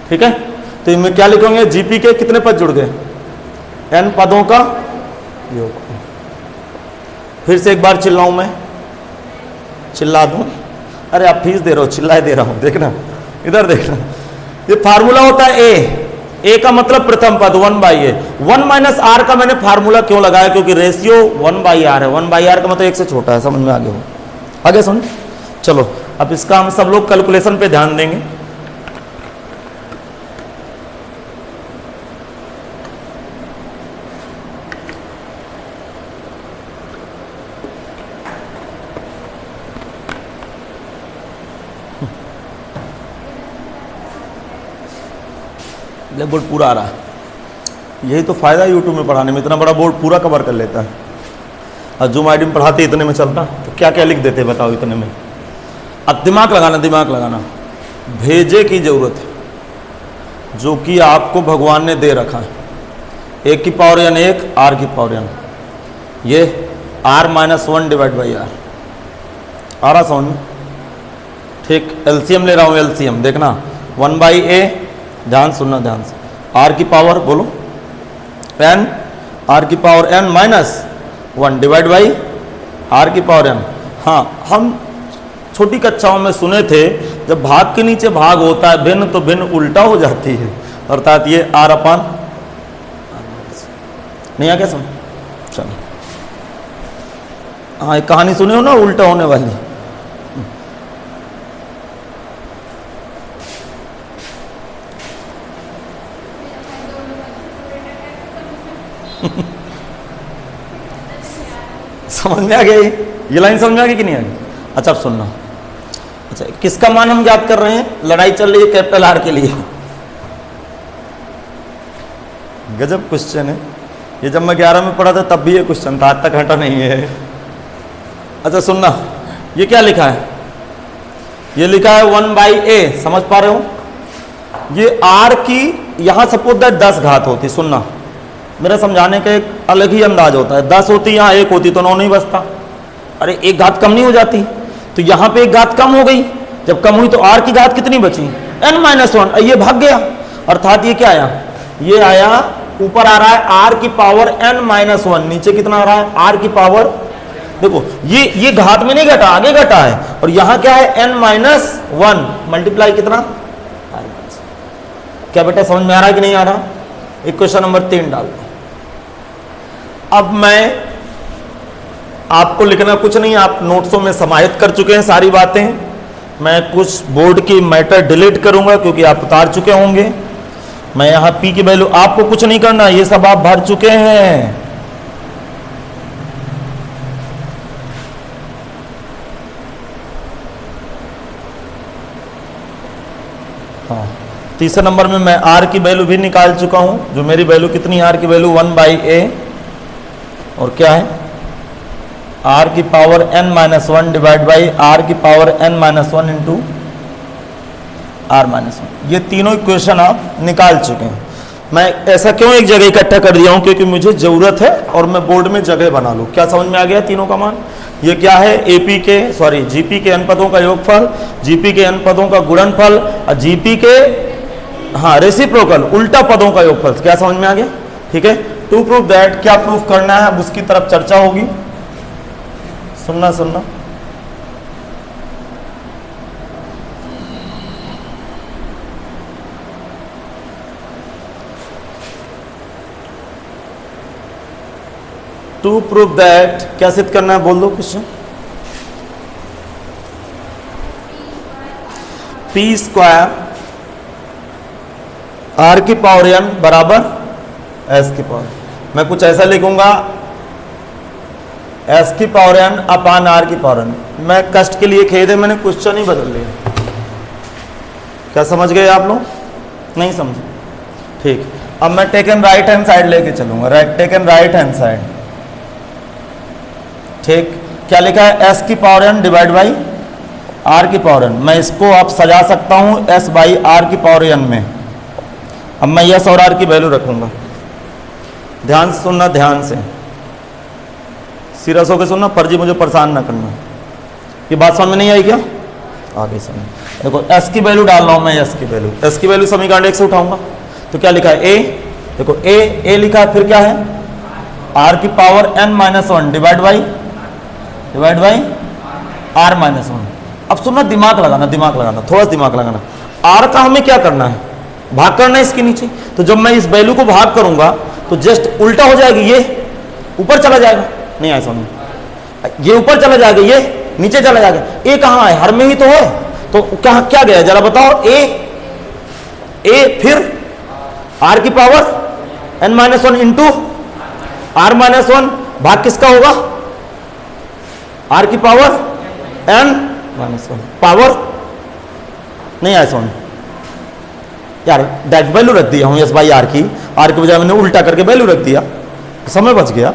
ठीक है, तो इनमें क्या लिखेंगे? जीपी के कितने पद जुड़ गए? n पदों का योग। फिर से एक बार चिल्लाऊं मैं, चिल्ला दूं? अरे आप फीस दे रहे हो, चिल्लाए दे रहा हूं, देखना इधर देखना। ये फार्मूला होता है a का मतलब प्रथम पद 1/a। 1 माइनस आर का मैंने फार्मूला क्यों लगाया? क्योंकि रेशियो 1/r है, 1/r का मतलब एक से छोटा है, समझ में आगे हो? आगे सुन, चलो अब इसका हम सब लोग कैलकुलेशन पे ध्यान देंगे। ब्लैक बोर्ड पूरा आ रहा है, यही तो फायदा है यूट्यूब में पढ़ाने में, इतना बड़ा बोर्ड पूरा कवर कर लेता है। और जूम आईडी में पढ़ाते इतने में चलता तो क्या क्या लिख देते बताओ इतने में। अब दिमाग लगाना, दिमाग लगाना, भेजे की जरूरत है जो कि आपको भगवान ने दे रखा है, 1 की पावर n 1 r की पावर n, ये r minus 1 divide by r आ रहा समझ में? ठीक, एलसीएम ले रहा हूँ, एलसीएम देखना 1/a, ध्यान सुनना ध्यान से, r की पावर बोलो n, r की power n minus 1 divide by r की पावर n। हाँ, हम छोटी कक्षाओं में सुने थे जब भाग के नीचे भाग होता है भिन्न तो भिन्न उल्टा हो जाती है, अर्थात ये r अपान, नहीं आ क्या समझ? चलो हाँ, एक कहानी सुने हो ना उल्टा होने वाली, समझ में आ गई? ये लाइन समझ में आ गई कि नहीं आ गई? अच्छा अब सुनना, अच्छा किसका मान हम ज्ञात कर रहे हैं? लड़ाई चल रही है कैपिटल आर के लिए। गजब क्वेश्चन है ये, जब मैं 11 में पढ़ा था तब भी ये क्वेश्चन था, आज तक हटा नहीं है। अच्छा सुनना, ये क्या लिखा है? ये लिखा है 1/a, समझ पा रहे हो? ये r की यहां सपोज दैट 10 घात होती, सुनना मेरा समझाने का एक अलग ही अंदाज होता है, 10 होती यहाँ 1 होती तो 9 नहीं बचता, अरे एक घात कम नहीं हो जाती? तो यहाँ पे एक घात कम हो गई, जब कम हुई तो r की घात कितनी बची? n-1, ये भाग गया, अर्थात ये क्या आया? ये आया, ऊपर आ रहा है r की पावर n-1, नीचे कितना आ रहा है? r की पावर, देखो ये घात में नहीं घटा, आगे घटा है, और यहाँ क्या है? n-1 मल्टीप्लाई कितना? क्या बेटा समझ में आ रहा है कि नहीं आ रहा? इक्वेशन नंबर 3 डाल दो। अब मैं आपको लिखना कुछ नहीं, आप नोट्सों में समाहित कर चुके हैं सारी बातें, मैं कुछ बोर्ड की मैटर डिलीट करूंगा क्योंकि आप उतार चुके होंगे। मैं यहाँ p की वैल्यू, आपको कुछ नहीं करना, ये सब आप भर चुके हैं। हाँ, तीसरे नंबर में मैं r की वैल्यू भी निकाल चुका हूं, जो मेरी वैल्यू कितनी r की वैल्यू 1/a और क्या है r की power n-1 divide by r की पावर n-1 इंटू r-1। ये तीनों इक्वेशन आप निकाल चुके हैं। मैं ऐसा क्यों एक जगह इकट्ठा कर दिया हूं, क्योंकि मुझे जरूरत है और मैं बोर्ड में जगह बना लूं। क्या समझ में आ गया तीनों का मान? ये क्या है, जीपी के n पदों का योगफल, जीपी के n पदों का गुणनफल और जीपी के रेसिप्रोकल उल्टा पदों का योगफल। क्या समझ में आ गया? ठीक है। टू प्रूफ दैट, क्या प्रूफ करना है अब उसकी तरफ चर्चा होगी। सुनना टू प्रूफ दैट, क्या सिद्ध करना है बोल दो क्वेश्चन। पी स्क्वायर आर की पावर n बराबर एस की पावर, मैं कुछ ऐसा लिखूंगा एस की पावर n अपान आर की पावर n। मैं कष्ट के लिए खेद है, मैंने क्वेश्चन ही बदल लिया। क्या समझ गए आप लोग? नहीं समझे? ठीक। अब मैं टेकन राइट हैंड साइड लेके चलूंगा, टेकन राइट हैंड साइड। ठीक, क्या लिखा है, एस की power n divide by R की पावर n। मैं इसको आप सजा सकता हूं s बाई आर की पावर n में। अब मैं यस और आर की वैल्यू रखूंगा। ध्यान से सुनना, ध्यान से सीरियस होकर सुनना, फर्जी मुझे परेशान ना करना। ये बात समझ में नहीं आई क्या? आगे समझ। देखो s की वैल्यू डाल रहा हूं मैं, s की वैल्यू समीकरण 1 से उठाऊंगा। तो क्या लिखा है, a, देखो a लिखा है, फिर क्या है r की power n-1 divide by r-1। अब सुनना, दिमाग लगाना, थोड़ा दिमाग लगाना। r का हमें क्या करना है, भाग करना है इसके नीचे। तो जब मैं इस वैल्यू को भाग करूंगा तो जस्ट उल्टा हो जाएगी, ये ऊपर चला जाएगा। नहीं आया समझ, ये ऊपर चला जाएगा, ये नीचे चला जाएगा। ए कहां है, हर में ही तो है, तो क्या गया जरा बताओ। ए फिर r की पावर n-1 इंटू r-1, भाग किसका होगा, r की पावर n-1 पावर। नहीं आया समझ यार, दैट वैल्यू रख दिया हूं एस बाई आर की बजाय मैंने उल्टा करके वैल्यू रख दिया, समय बच गया।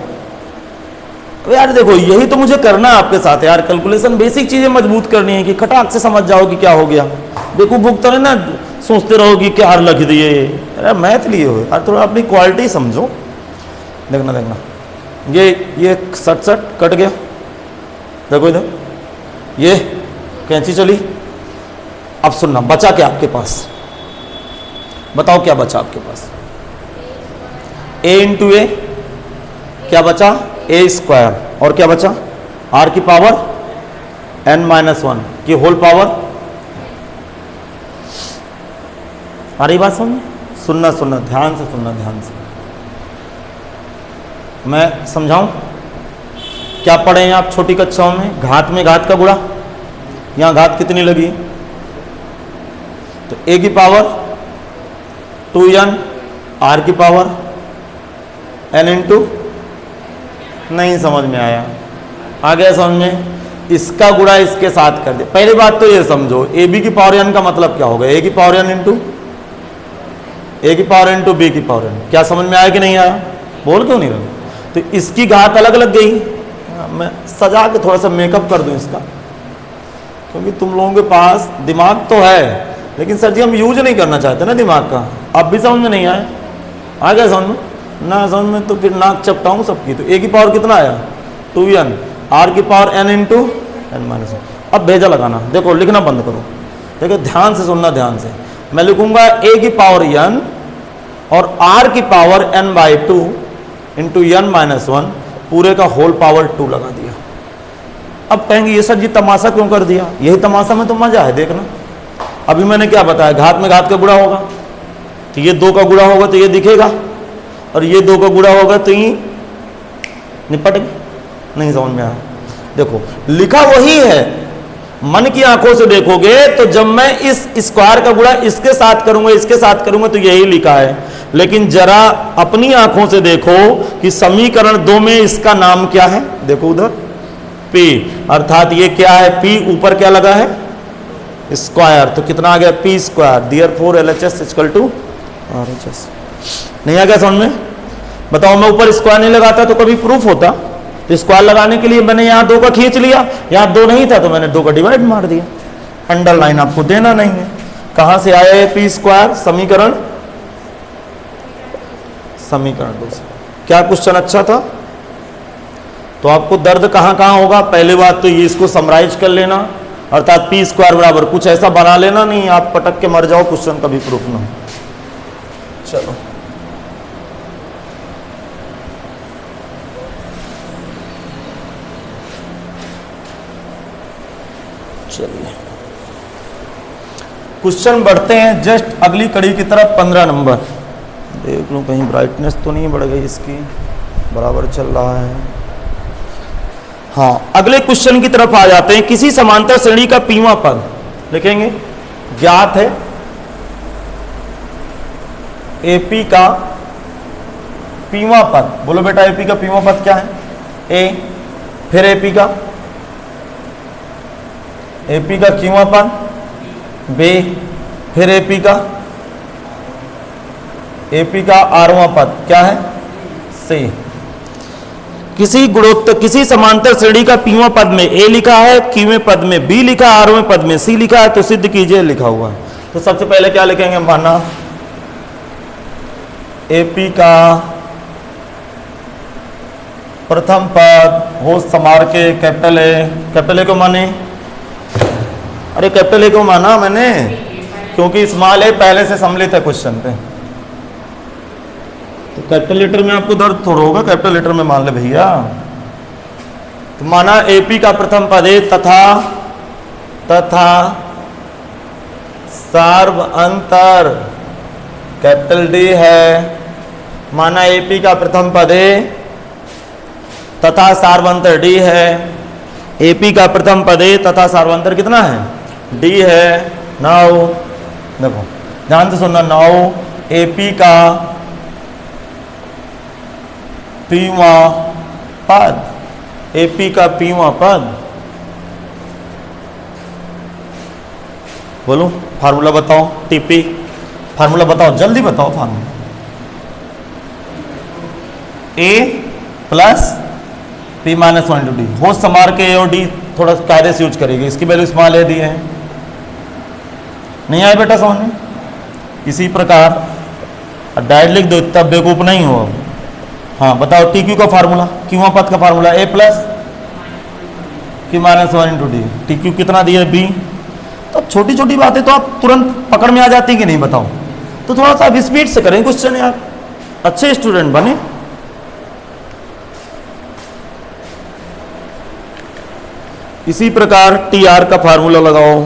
तो यार देखो, यही तो मुझे करना है आपके साथ यार, कैलकुलेशन बेसिक चीजें मजबूत करनी है कि खटाक से समझ जाओ कि क्या हो गया। देखो बुक तो ना सोचते रहो कि क्या लिख दिए, अरे मैथ लिए हो यार, थोड़ा अपनी क्वालिटी समझो। देखना ये सट कट गया, देखो इधर ये कैंची चली। अब सुनना, बचा क्या आपके पास, बताओ क्या बचा आपके पास। a इंटू ए, क्या बचा, a स्क्वायर, और क्या बचा r की पावर n-1 की होल पावर। आ रही बात समझ? सुनना, ध्यान से सुनना, ध्यान से मैं समझाऊं। क्या पढ़े हैं आप छोटी कक्षाओं में, घात में घात का गुणा। यहां घात कितनी लगी, तो a की पावर 2n r की पावर n इंटू, नहीं समझ में आया, आ गया समझ में। इसका गुणा इसके साथ कर दे। पहली बात तो ये समझो, ए बी की पावर n का मतलब क्या होगा, a की पावर n इंटू b की पावर n। क्या समझ में आया कि नहीं आया, बोल क्यों नहीं रहे? तो इसकी घात अलग अलग गई। मैं सजा के थोड़ा सा मेकअप कर दूं इसका, क्योंकि तुम लोगों के पास दिमाग तो है, लेकिन सर जी हम यूज नहीं करना चाहते ना दिमाग का। अब भी समझ में नहीं आया, आ गया समझ में ना, समझ में तो फिर नाक चपटाऊं सबकी। तो a की पावर कितना आया 2n, r की पावर n इंटू n-1। अब भेजा लगाना, देखो लिखना बंद करो, देखो ध्यान से सुनना, ध्यान से। मैं लिखूंगा a की पावर n और r की पावर n/2 इंटू n-1 पूरे का होल पावर 2 लगा दिया। अब कहेंगे ये सर जी तमाशा क्यों कर दिया, यही तमाशा में तो मजा है, देखना। अभी मैंने क्या बताया, घात में घात का गुणा होगा तो ये 2 का गुणा होगा तो ये दिखेगा, और ये 2 का गुणा होगा तो ये निपट गया। नहीं समझ में आया? देखो लिखा वही है, मन की आंखों से देखोगे तो जब मैं इस स्क्वायर का गुणा इसके साथ करूंगा, इसके साथ करूंगा तो यही लिखा है। लेकिन जरा अपनी आंखों से देखो कि समीकरण 2 में इसका नाम क्या है, देखो उधर P, अर्थात ये क्या है, P ऊपर क्या लगा है स्क्वायर, तो कितना आ गया P square, therefore LHS equal to RHS। नहीं आ गया समझ में? बताओ मैं ऊपर स्क्वायर नहीं लगाता तो कभी प्रूफ होता? तो स्क्वायर लगाने के लिए मैंने यहाँ 2 का खींच लिया, यहाँ 2 नहीं था तो मैंने 2 का डिवाइड मार दिया। अंडरलाइन आपको देना नहीं है। कहां से आया है पी स्क्वायर? समीकरण 2 से। क्या क्वेश्चन अच्छा था? तो आपको दर्द कहां कहां होगा? पहली बात तो ये इसको समराइज कर लेना, अर्थात पी स्क्वायर बराबर कुछ ऐसा बना लेना, नहीं आप पटक के मर जाओ, क्वेश्चन कभी प्रूफ ना हो। चलो चलिए क्वेश्चन बढ़ते हैं जस्ट अगली कड़ी की तरफ। 15 नंबर देख लूं कहीं ब्राइटनेस तो नहीं बढ़ गई इसकी, बराबर चल रहा है। हाँ, अगले क्वेश्चन की तरफ आ जाते हैं। किसी समांतर श्रेणी का पीवां पद लिखेंगे, ज्ञात है एपी का पीवां पद। बोलो बेटा एपी का पीवां पद क्या है? ए, फिर एपी का क्यूवां पद बी, फिर एपी का आरवां पद क्या है? सी। किसी समांतर श्रेणी का पीवां पद में ए लिखा है, क्यूवें पद में बी लिखा है, आरवें पद में सी लिखा है, तो सिद्ध कीजिए लिखा हुआ है। तो सबसे पहले क्या लिखेंगे? माना एपी का प्रथम पद होश समार के कैपिटल ए को माने, अरे कैपिटल ए को माना मैंने क्योंकि स्मॉल ए पहले से सम्मिलित है क्वेश्चन पे, तो कैपिटल लेटर में आपको दर्द थोड़ा होगा, कैपिटल लेटर में मान ले भैया। तो माना एपी का प्रथम पद है तथा सार्व अंतर कैपिटल डी है। माना एपी का प्रथम पद है तथा सार्वंतर डी है। एपी का प्रथम पद है तथा सार्वंतर कितना है? डी है। नाउ देखो ध्यान से सुनना, नाउ एपी का पीवां पद, एपी का पीवां पद, बोलो फार्मूला बताओ, टीपी फार्मूला बताओ, जल्दी बताओ formula. A plus P minus 1 to D. होश संभार के ए और डी थोड़ा कायदे से यूज करेगी, इसकी वैल्यू स्मॉल ए दी है। नहीं आया बेटा समझ में? इसी प्रकार डायरेक्ट लिख दो, इतना बेवकूफ नहीं हो। हाँ बताओ टी क्यू का फार्मूला, क्यूवां पद का formula A plus Q minus 1 into D. T Q कितना दिया? बी। तो छोटी छोटी बातें तो आप तुरंत पकड़ में आ जाती कि नहीं बताओ? तो थोड़ा सा आप स्पीड से करें क्वेश्चन यार, अच्छे स्टूडेंट बने। इसी प्रकार टी आर का फार्मूला लगाओ।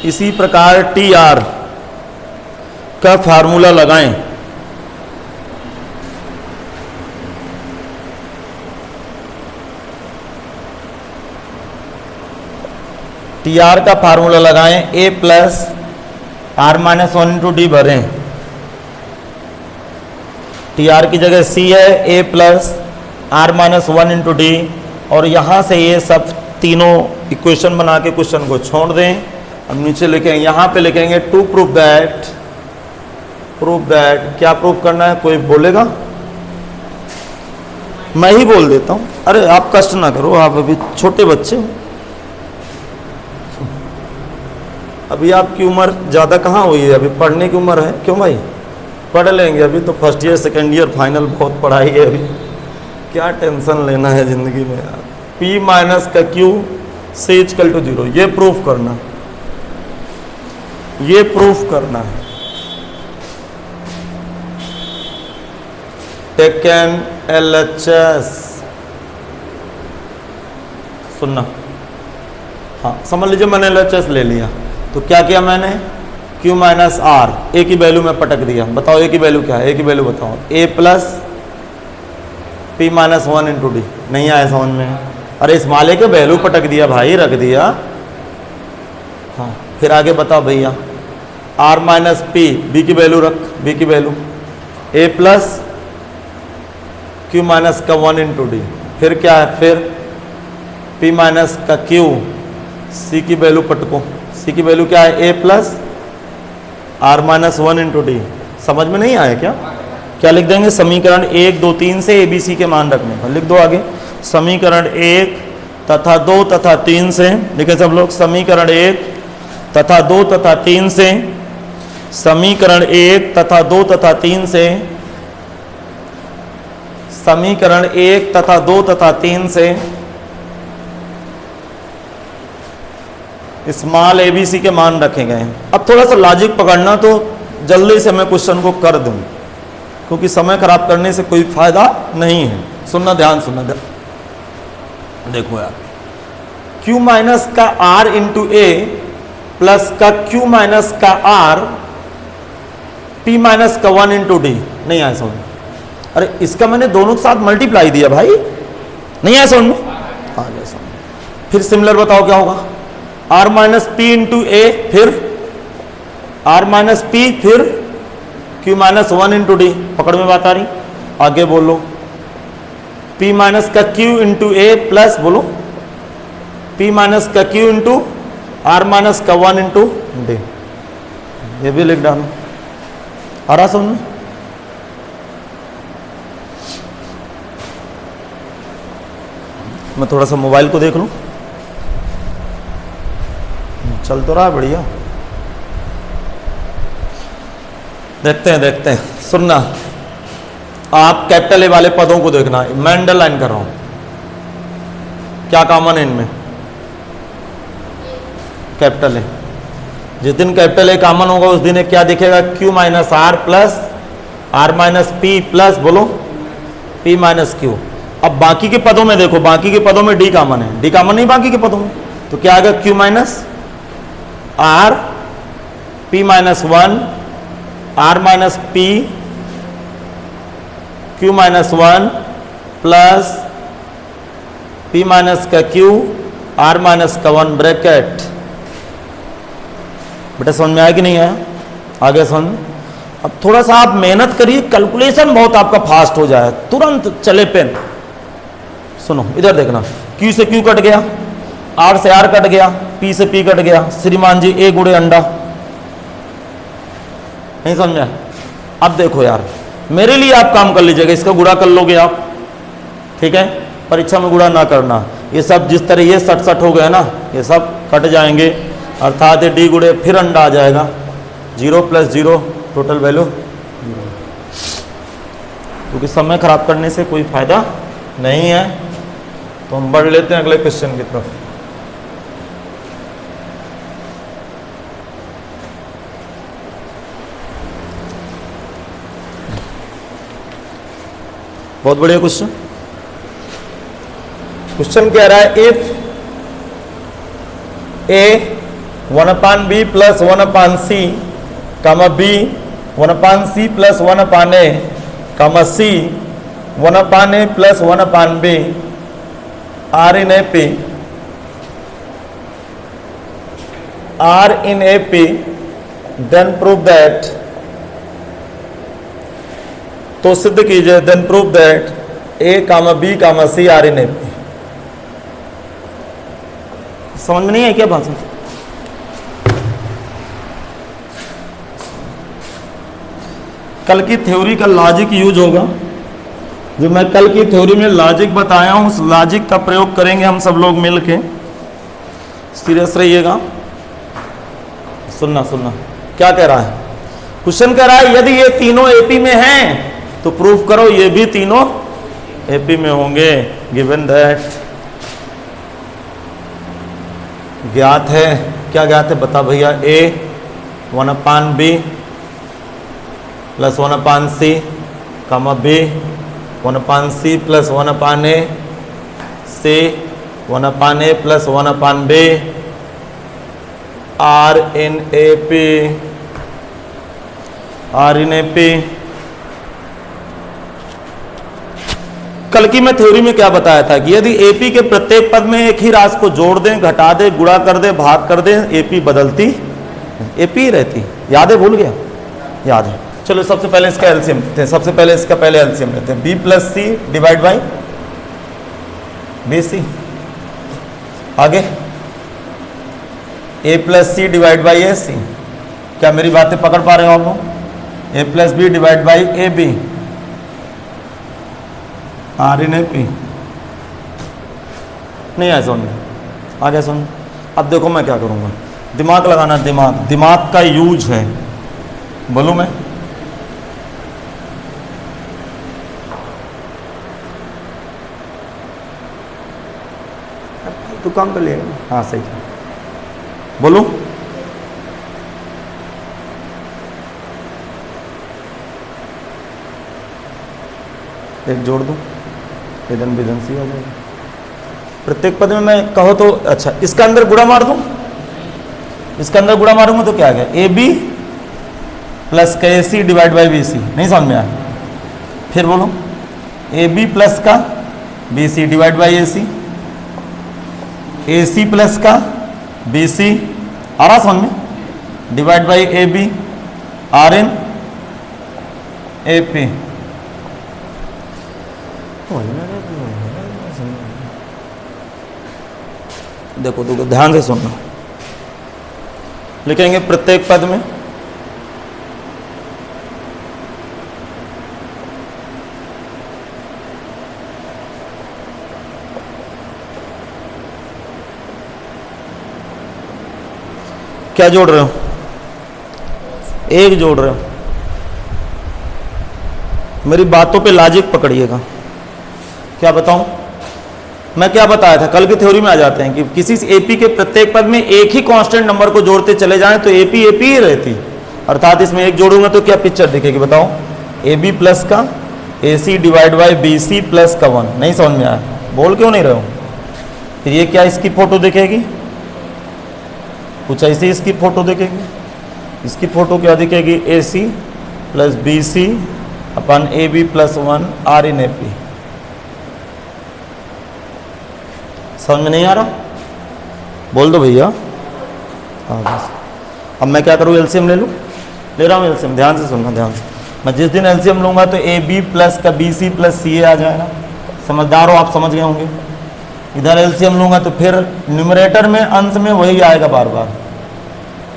इसी प्रकार टी आर का फार्मूला लगाएं। टी आर का फार्मूला लगाएं, A plus R minus 1 into D भरें। टी आर की जगह सी है, A plus R minus 1 into D, और यहां से ये सब तीनों इक्वेशन बना के क्वेश्चन को छोड़ दें। अब नीचे लिखेंगे, यहां पे लिखेंगे टू प्रूव दैट क्या प्रूव करना है? कोई बोलेगा? मैं ही बोल देता हूं। अरे आप कष्ट ना करो, आप अभी छोटे बच्चे हो, अभी आपकी उम्र ज़्यादा कहाँ हुई है, अभी पढ़ने की उम्र है। क्यों भाई? पढ़ लेंगे, अभी तो first year second year final बहुत पढ़ाई है, अभी क्या टेंशन लेना है ज़िंदगी में यार। P माइनस का Q से इक्वल टू 0, ये प्रूफ करना है। टेकन LHS सुनना, हाँ समझ लीजिए मैंने LHS ले लिया, तो क्या किया मैंने? Q माइनस आर, ए की वैल्यू में पटक दिया। बताओ ए की वैल्यू क्या है? ए की वैल्यू बताओ, A plus P minus 1 into D. नहीं आया समझ में? अरे इस माले के वैल्यू पटक दिया भाई, रख दिया। हाँ फिर आगे बताओ भैया, आर माइनस पी, बी की वैल्यू रख, बी की वैल्यू ए प्लस Q माइनस का 1 इंटू डी। फिर क्या है, फिर p माइनस का q, c की वैल्यू पटको, c की वैल्यू क्या है, a plus r minus 1 into D. समझ में नहीं आया क्या? क्या लिख देंगे, समीकरण 1 2 3 से ABC के मान रखने का। लिख दो आगे, समीकरण 1 तथा 2 तथा 3 से, लिखे सब लोग, समीकरण 1 तथा 2 तथा 3 से, समीकरण 1 तथा 2 तथा 3 से, समीकरण 1 तथा 2 तथा 3 से स्मॉल ABC के मान रखे गए हैं। अब थोड़ा सा लॉजिक पकड़ना, तो जल्दी से मैं क्वेश्चन को कर दूं, क्योंकि समय खराब करने से कोई फायदा नहीं है। सुनना, ध्यान सुनना, देखो यार, Q माइनस का R इंटू ए प्लस का Q माइनस का R P माइनस का 1 इंटू डी। नहीं आया समझ में? अरे इसका मैंने दोनों के साथ मल्टीप्लाई दिया भाई, नहीं आया समझ में? आ गया समझ में। फिर सिमिलर बताओ क्या होगा, R माइनस पी इंटू ए, फिर R माइनस पी, फिर Q माइनस 1 इंटू डी। पकड़ में बात आ रही? आगे बोलो, P माइनस का Q इंटू ए प्लस, बोलो P माइनस का Q इंटू R माइनस का 1 इंटू डी। ये भी लिख डालो, आ रहा समझ में? मैं थोड़ा सा मोबाइल को देख लूं, चल तो रहा है बढ़िया। देखते हैं, सुनना, आप कैपिटल ए वाले पदों को देखना, मैं अंडरलाइन कर रहा हूं। क्या कॉमन है इनमें? Capital A. जिस दिन कैपिटल ए कॉमन होगा उस दिन एक क्या दिखेगा, Q minus R plus R minus P plus, बोलो P माइनस Q। अब बाकी के पदों में देखो, बाकी के पदों में D कॉमन है, D कॉमन नहीं बाकी के पदों में, तो क्या आएगा, Q minus R P minus 1 R minus P Q minus 1 plus P minus का Q R माइनस का 1 ब्रैकेट। बेटा समझ में आया कि नहीं आया? आगे समझ। अब थोड़ा सा आप मेहनत करिए, कैलकुलेशन बहुत आपका फास्ट हो जाए, तुरंत चले पेन। सुनो इधर देखना, Q से Q कट गया, R से R कट गया, P से P कट गया। श्रीमान जी ए गुड़े अंडा, नहीं समझा? अब देखो यार, मेरे लिए आप काम कर लीजिएगा, इसका गुणा कर लोगे आप, ठीक है? परीक्षा में गुणा ना करना। ये सब जिस तरह ये सट सट हो गए ना, ये सब कट जाएंगे, अर्थात ये डी गुड़े फिर अंडा आ जाएगा, 0 प्लस 0 टोटल वैल्यू। क्योंकि समय खराब करने से कोई फायदा नहीं है, तो हम बढ़ लेते हैं अगले क्वेश्चन की तरफ। बहुत बढ़िया क्वेश्चन। क्वेश्चन कह रहा है, if A 1/b plus 1/c कमा b 1/c प्लस 1/a कमा c 1/a plus 1/b r in AP, R in AP, then prove that, तो सिद्ध कीजिए, then prove that A comma B comma C R in AP। समझ में नहीं है क्या बात? कल की थ्योरी का लॉजिक यूज होगा, जो मैं कल की थ्योरी में लॉजिक बताया हूं, उस लॉजिक का प्रयोग करेंगे हम सब लोग मिलके। सीरियस रहिएगा, सुनना सुनना क्या कह रहा है। क्वेश्चन कह रहा है, यदि ये तीनों एपी में हैं तो प्रूफ करो ये भी तीनों एपी में होंगे। गिवन दैट, ज्ञात है, क्या ज्ञात है बता भैया, A 1/b plus 1/c comma B 1/c plus 1/a C 1/a plus 1/b R in AP, R in AP। कल की मैं थ्योरी में क्या बताया था कि यदि एपी के प्रत्येक पद में एक ही राशि को जोड़ दें, घटा दें, गुणा कर दें, भाग कर दें, एपी बदलती एपी ही रहती। याद है? भूल गया? याद है। चलो सबसे पहले इसका एलसीएम लेते हैं, सबसे पहले इसका पहले एलसीएम लेते हैं। B plus C divide by BC। आगे A plus C divide by A C. क्या मेरी बातें पकड़ पा रहे हो आप लोग? A plus B divide by A B, are in A P. नहीं आया समझ में? आ गया समझ? अब देखो मैं क्या करूँगा, दिमाग लगाना, दिमाग का यूज है, बोलूँ मैं? तो काम कर लिएगा। हाँ सही, बोलूँ? एक जोड़ दूँ, इधन बिधन सी हो जाएगी। प्रत्येक पद में मैं कहो तो अच्छा, इसका अंदर गुणा मार दूँ, इसका अंदर गुणा मारूंगा तो क्या आ गया? ए बी प्लस का A C divide by B C. नहीं समझ में आया? फिर बोलो, ए बी प्लस का B C divide by A C, A C plus का बी सी, आ रहा समझ में, divide by A B are in A P. देखो देखो ध्यान से सुनना, लिखेंगे प्रत्येक पद में क्या जोड़ रहे हो? एक जोड़ रहे हो। मेरी बातों पे लॉजिक पकड़िएगा। क्या बताऊं? मैं क्या बताया था, कल की थ्योरी में आ जाते हैं कि किसी एपी के प्रत्येक पद में एक ही कांस्टेंट नंबर को जोड़ते चले जाएं तो एपी एपी ही रहती, अर्थात इसमें एक जोड़ूंगा तो क्या पिक्चर दिखेगी बताओ? ए बी प्लस का A C divide by B C plus का 1। नहीं समझ में आया? बोल क्यों नहीं रहे हो? फिर ये क्या इसकी फोटो दिखेगी? कुछ ऐसी इसकी फोटो दिखेगी। इसकी फोटो क्या दिखेगी? A C plus B C अपन A B plus 1 are in A P. समझ में नहीं आ रहा? बोल दो भैया। हाँ बस। अब मैं क्या करूँ? एलसीएम ले लूँ? ले रहा हूँ एलसीएम, ध्यान से सुनना, ध्यान से। मैं जिस दिन एलसीएम लूँगा तो ए बी प्लस का बी सी प्लस सी ए आ जाएगा। समझदार हो आप, समझ गए होंगे। इधर एलसीएम लूँगा तो फिर न्यूमरेटर में अंश में वही आएगा बार बार,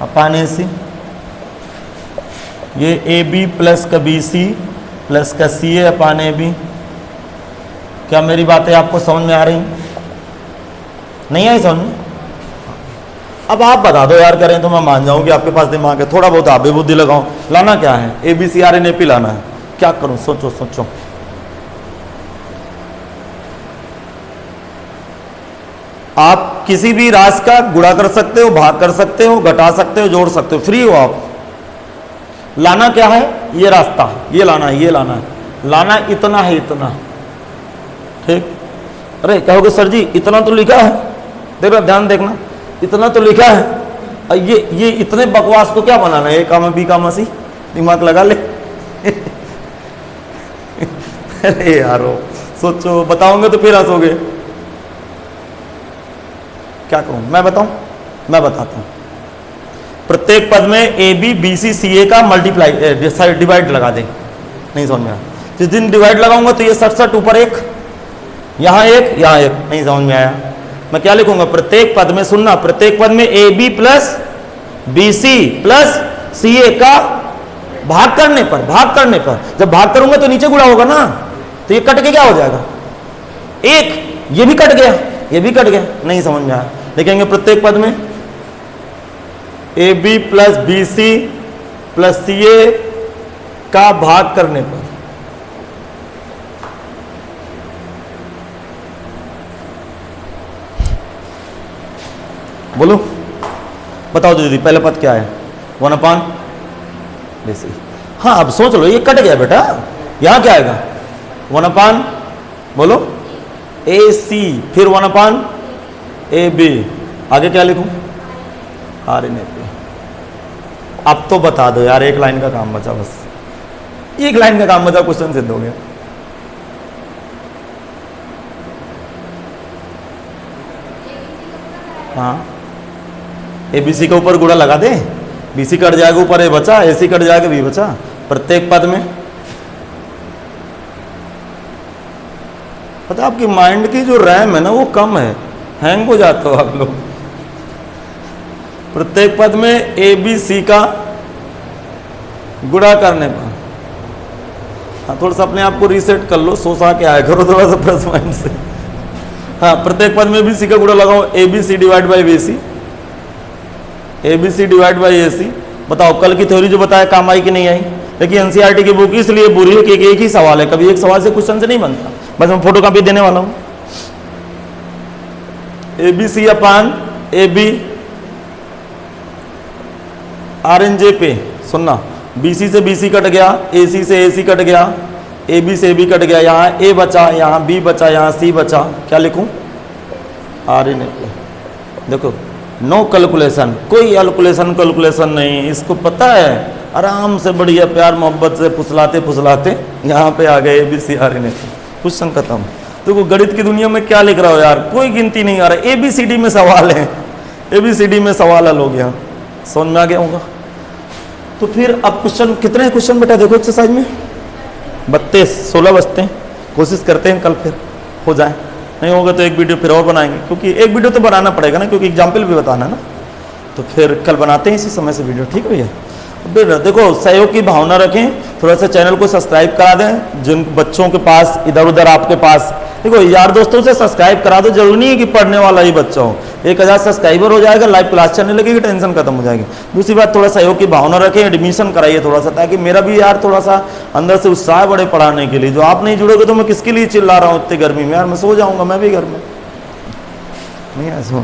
अपन ए सी, ये ए बी प्लस का बी सी प्लस का सी ए अपन ए बी। क्या मेरी बातें आपको समझ में आ रही? नहीं आई समझ में? अब आप बता दो यार, करें तो मैं मान जाऊं कि आपके पास दिमाग है, थोड़ा बहुत आप भी बुद्धि लगाओ। लाना क्या है? A B C are in A P लाना है। क्या करूं? सोचो सोचो। आप किसी भी राशि का गुणा कर सकते हो, भाग कर सकते हो, घटा सकते हो, जोड़ सकते हो, फ्री हो आप। लाना क्या है? ये रास्ता, ये लाना है, ये लाना है। लाना इतना है, इतना, ठीक। अरे कहोगे सर जी इतना तो लिखा है, देखो ध्यान देखना, इतना तो लिखा है, और ये इतने बकवास को क्या बनाना है? ए कामा बी कामा सी, दिमाग लगा ले। अरे यारो सोचो, बताओगे तो फिर हंसोगे। क्या कहूं? मैं बताऊं? मैं बताता हूं। प्रत्येक पद में A B B C C A का मल्टीप्लाई डिवाइड लगा दे। नहीं समझ में आया? जिस दिन डिवाइड लगाऊंगा तो ये 67 ऊपर एक, यहां एक, यहां एक। नहीं समझ में आया? मैं क्या लिखूंगा? प्रत्येक पद में, सुनना, प्रत्येक पद में A B plus B C plus C A का भाग करने पर, भाग करने पर, जब भाग करूंगा तो नीचे गुणा होगा ना, तो ये कट के क्या हो जाएगा? एक। ये भी कट गया, ये भी कट गया। नहीं समझ में आया? देखेंगे प्रत्येक पद में A B plus B C plus C A का भाग करने पर, बोलो बताओ दीदी, पहला पद क्या है? 1/BC। हाँ अब सोच लो, ये कट गया बेटा, यहां क्या आएगा? 1/, बोलो, ए सी, फिर 1/AB। आगे क्या लिखूं? Are in A P. अब तो बता दो यार, एक लाइन का काम बचा, बस एक लाइन का काम बचा, क्वेश्चन सिद्ध हो गया। हाँ, ए बी सी के ऊपर गुणा लगा दे, बी सी कट जाएगा, ऊपर ए बचा, ए सी कट जाएगा, बी बचा। प्रत्येक पद में पता है आपकी माइंड की जो रैम है ना वो कम है, हैंग हो जाते हो आप लोग। प्रत्येक पद में ए बी सी का गुणा करने पर, हाँ थोड़ा सा अपने आप को रीसेट कर लो, सोचा के आया करो थोड़ा सा प्लस माइंड से। हाँ प्रत्येक पद में बी सी का गुणा लगाओ, A B C divide by B C, A B C divide by A C. बताओ कल की थ्योरी जो बताया काम आई कि नहीं आई? देखिए एनसीईआरटी की बुक इसलिए बुरी है कि एक ही सवाल है, कभी एक सवाल से क्वेश्चन से नहीं बनता। बस मैं फोटो कॉपी देने वाला हूं। ए बी सी अपान ए बी आर एन जे पे, सुनना, बी सी से बी सी कट गया, ए सी से ए सी कट गया, ए बी से ए बी कट गया, यहाँ ए बचा, यहाँ बी बचा, यहाँ सी बचा, क्या लिखूं? आर एन ए पे। देखो नो कैलकुलेशन, कोई कैलकुलेशन नहीं, इसको पता है, आराम से बढ़िया प्यार मोहब्बत से फुसलाते फुसलाते यहाँ पे आ गए, A B C are in A P, question खत्म। तो गणित की दुनिया में क्या लिख रहा हो यार, कोई गिनती नहीं आ रहा, ए बी सी डी में सवाल है, ए बी सी डी में सवाल हल हो गया, समझ में आ गया होगा। तो फिर अब क्वेश्चन कितने क्वेश्चन बेटा देखो एक्सरसाइज में 32, 16 बचते हैं, कोशिश करते हैं कल फिर हो जाए, नहीं होगा तो एक वीडियो फिर और बनाएंगे, क्योंकि एक वीडियो तो बनाना पड़ेगा ना, क्योंकि एग्जाम्पल भी बताना है ना। तो फिर कल बनाते हैं इसी समय से वीडियो, ठीक है भैया। फिर देखो सहयोग की भावना रखें, थोड़ा सा चैनल को सब्सक्राइब करा दें, जिन बच्चों के पास इधर उधर आपके पास, देखो यार दोस्तों से सब्सक्राइब करा दो, जरूरी नहीं है कि पढ़ने वाला ही बच्चा हो। 1000 सब्सक्राइबर हो जाएगा, लाइव क्लास चलने लगेगी, टेंशन खत्म हो जाएगी। दूसरी बात थोड़ा सहयोग की भावना रखें, एडमिशन कराइए थोड़ा सा, ताकि मेरा भी यार थोड़ा सा अंदर से उत्साह बढ़े पढ़ाने के लिए। जो आप नहीं जुड़ोगे तो मैं किसके लिए चिल्ला रहा हूँ इतनी गर्मी में, यार मैं सो जाऊंगा मैं भी घर में, नहीं ऐसा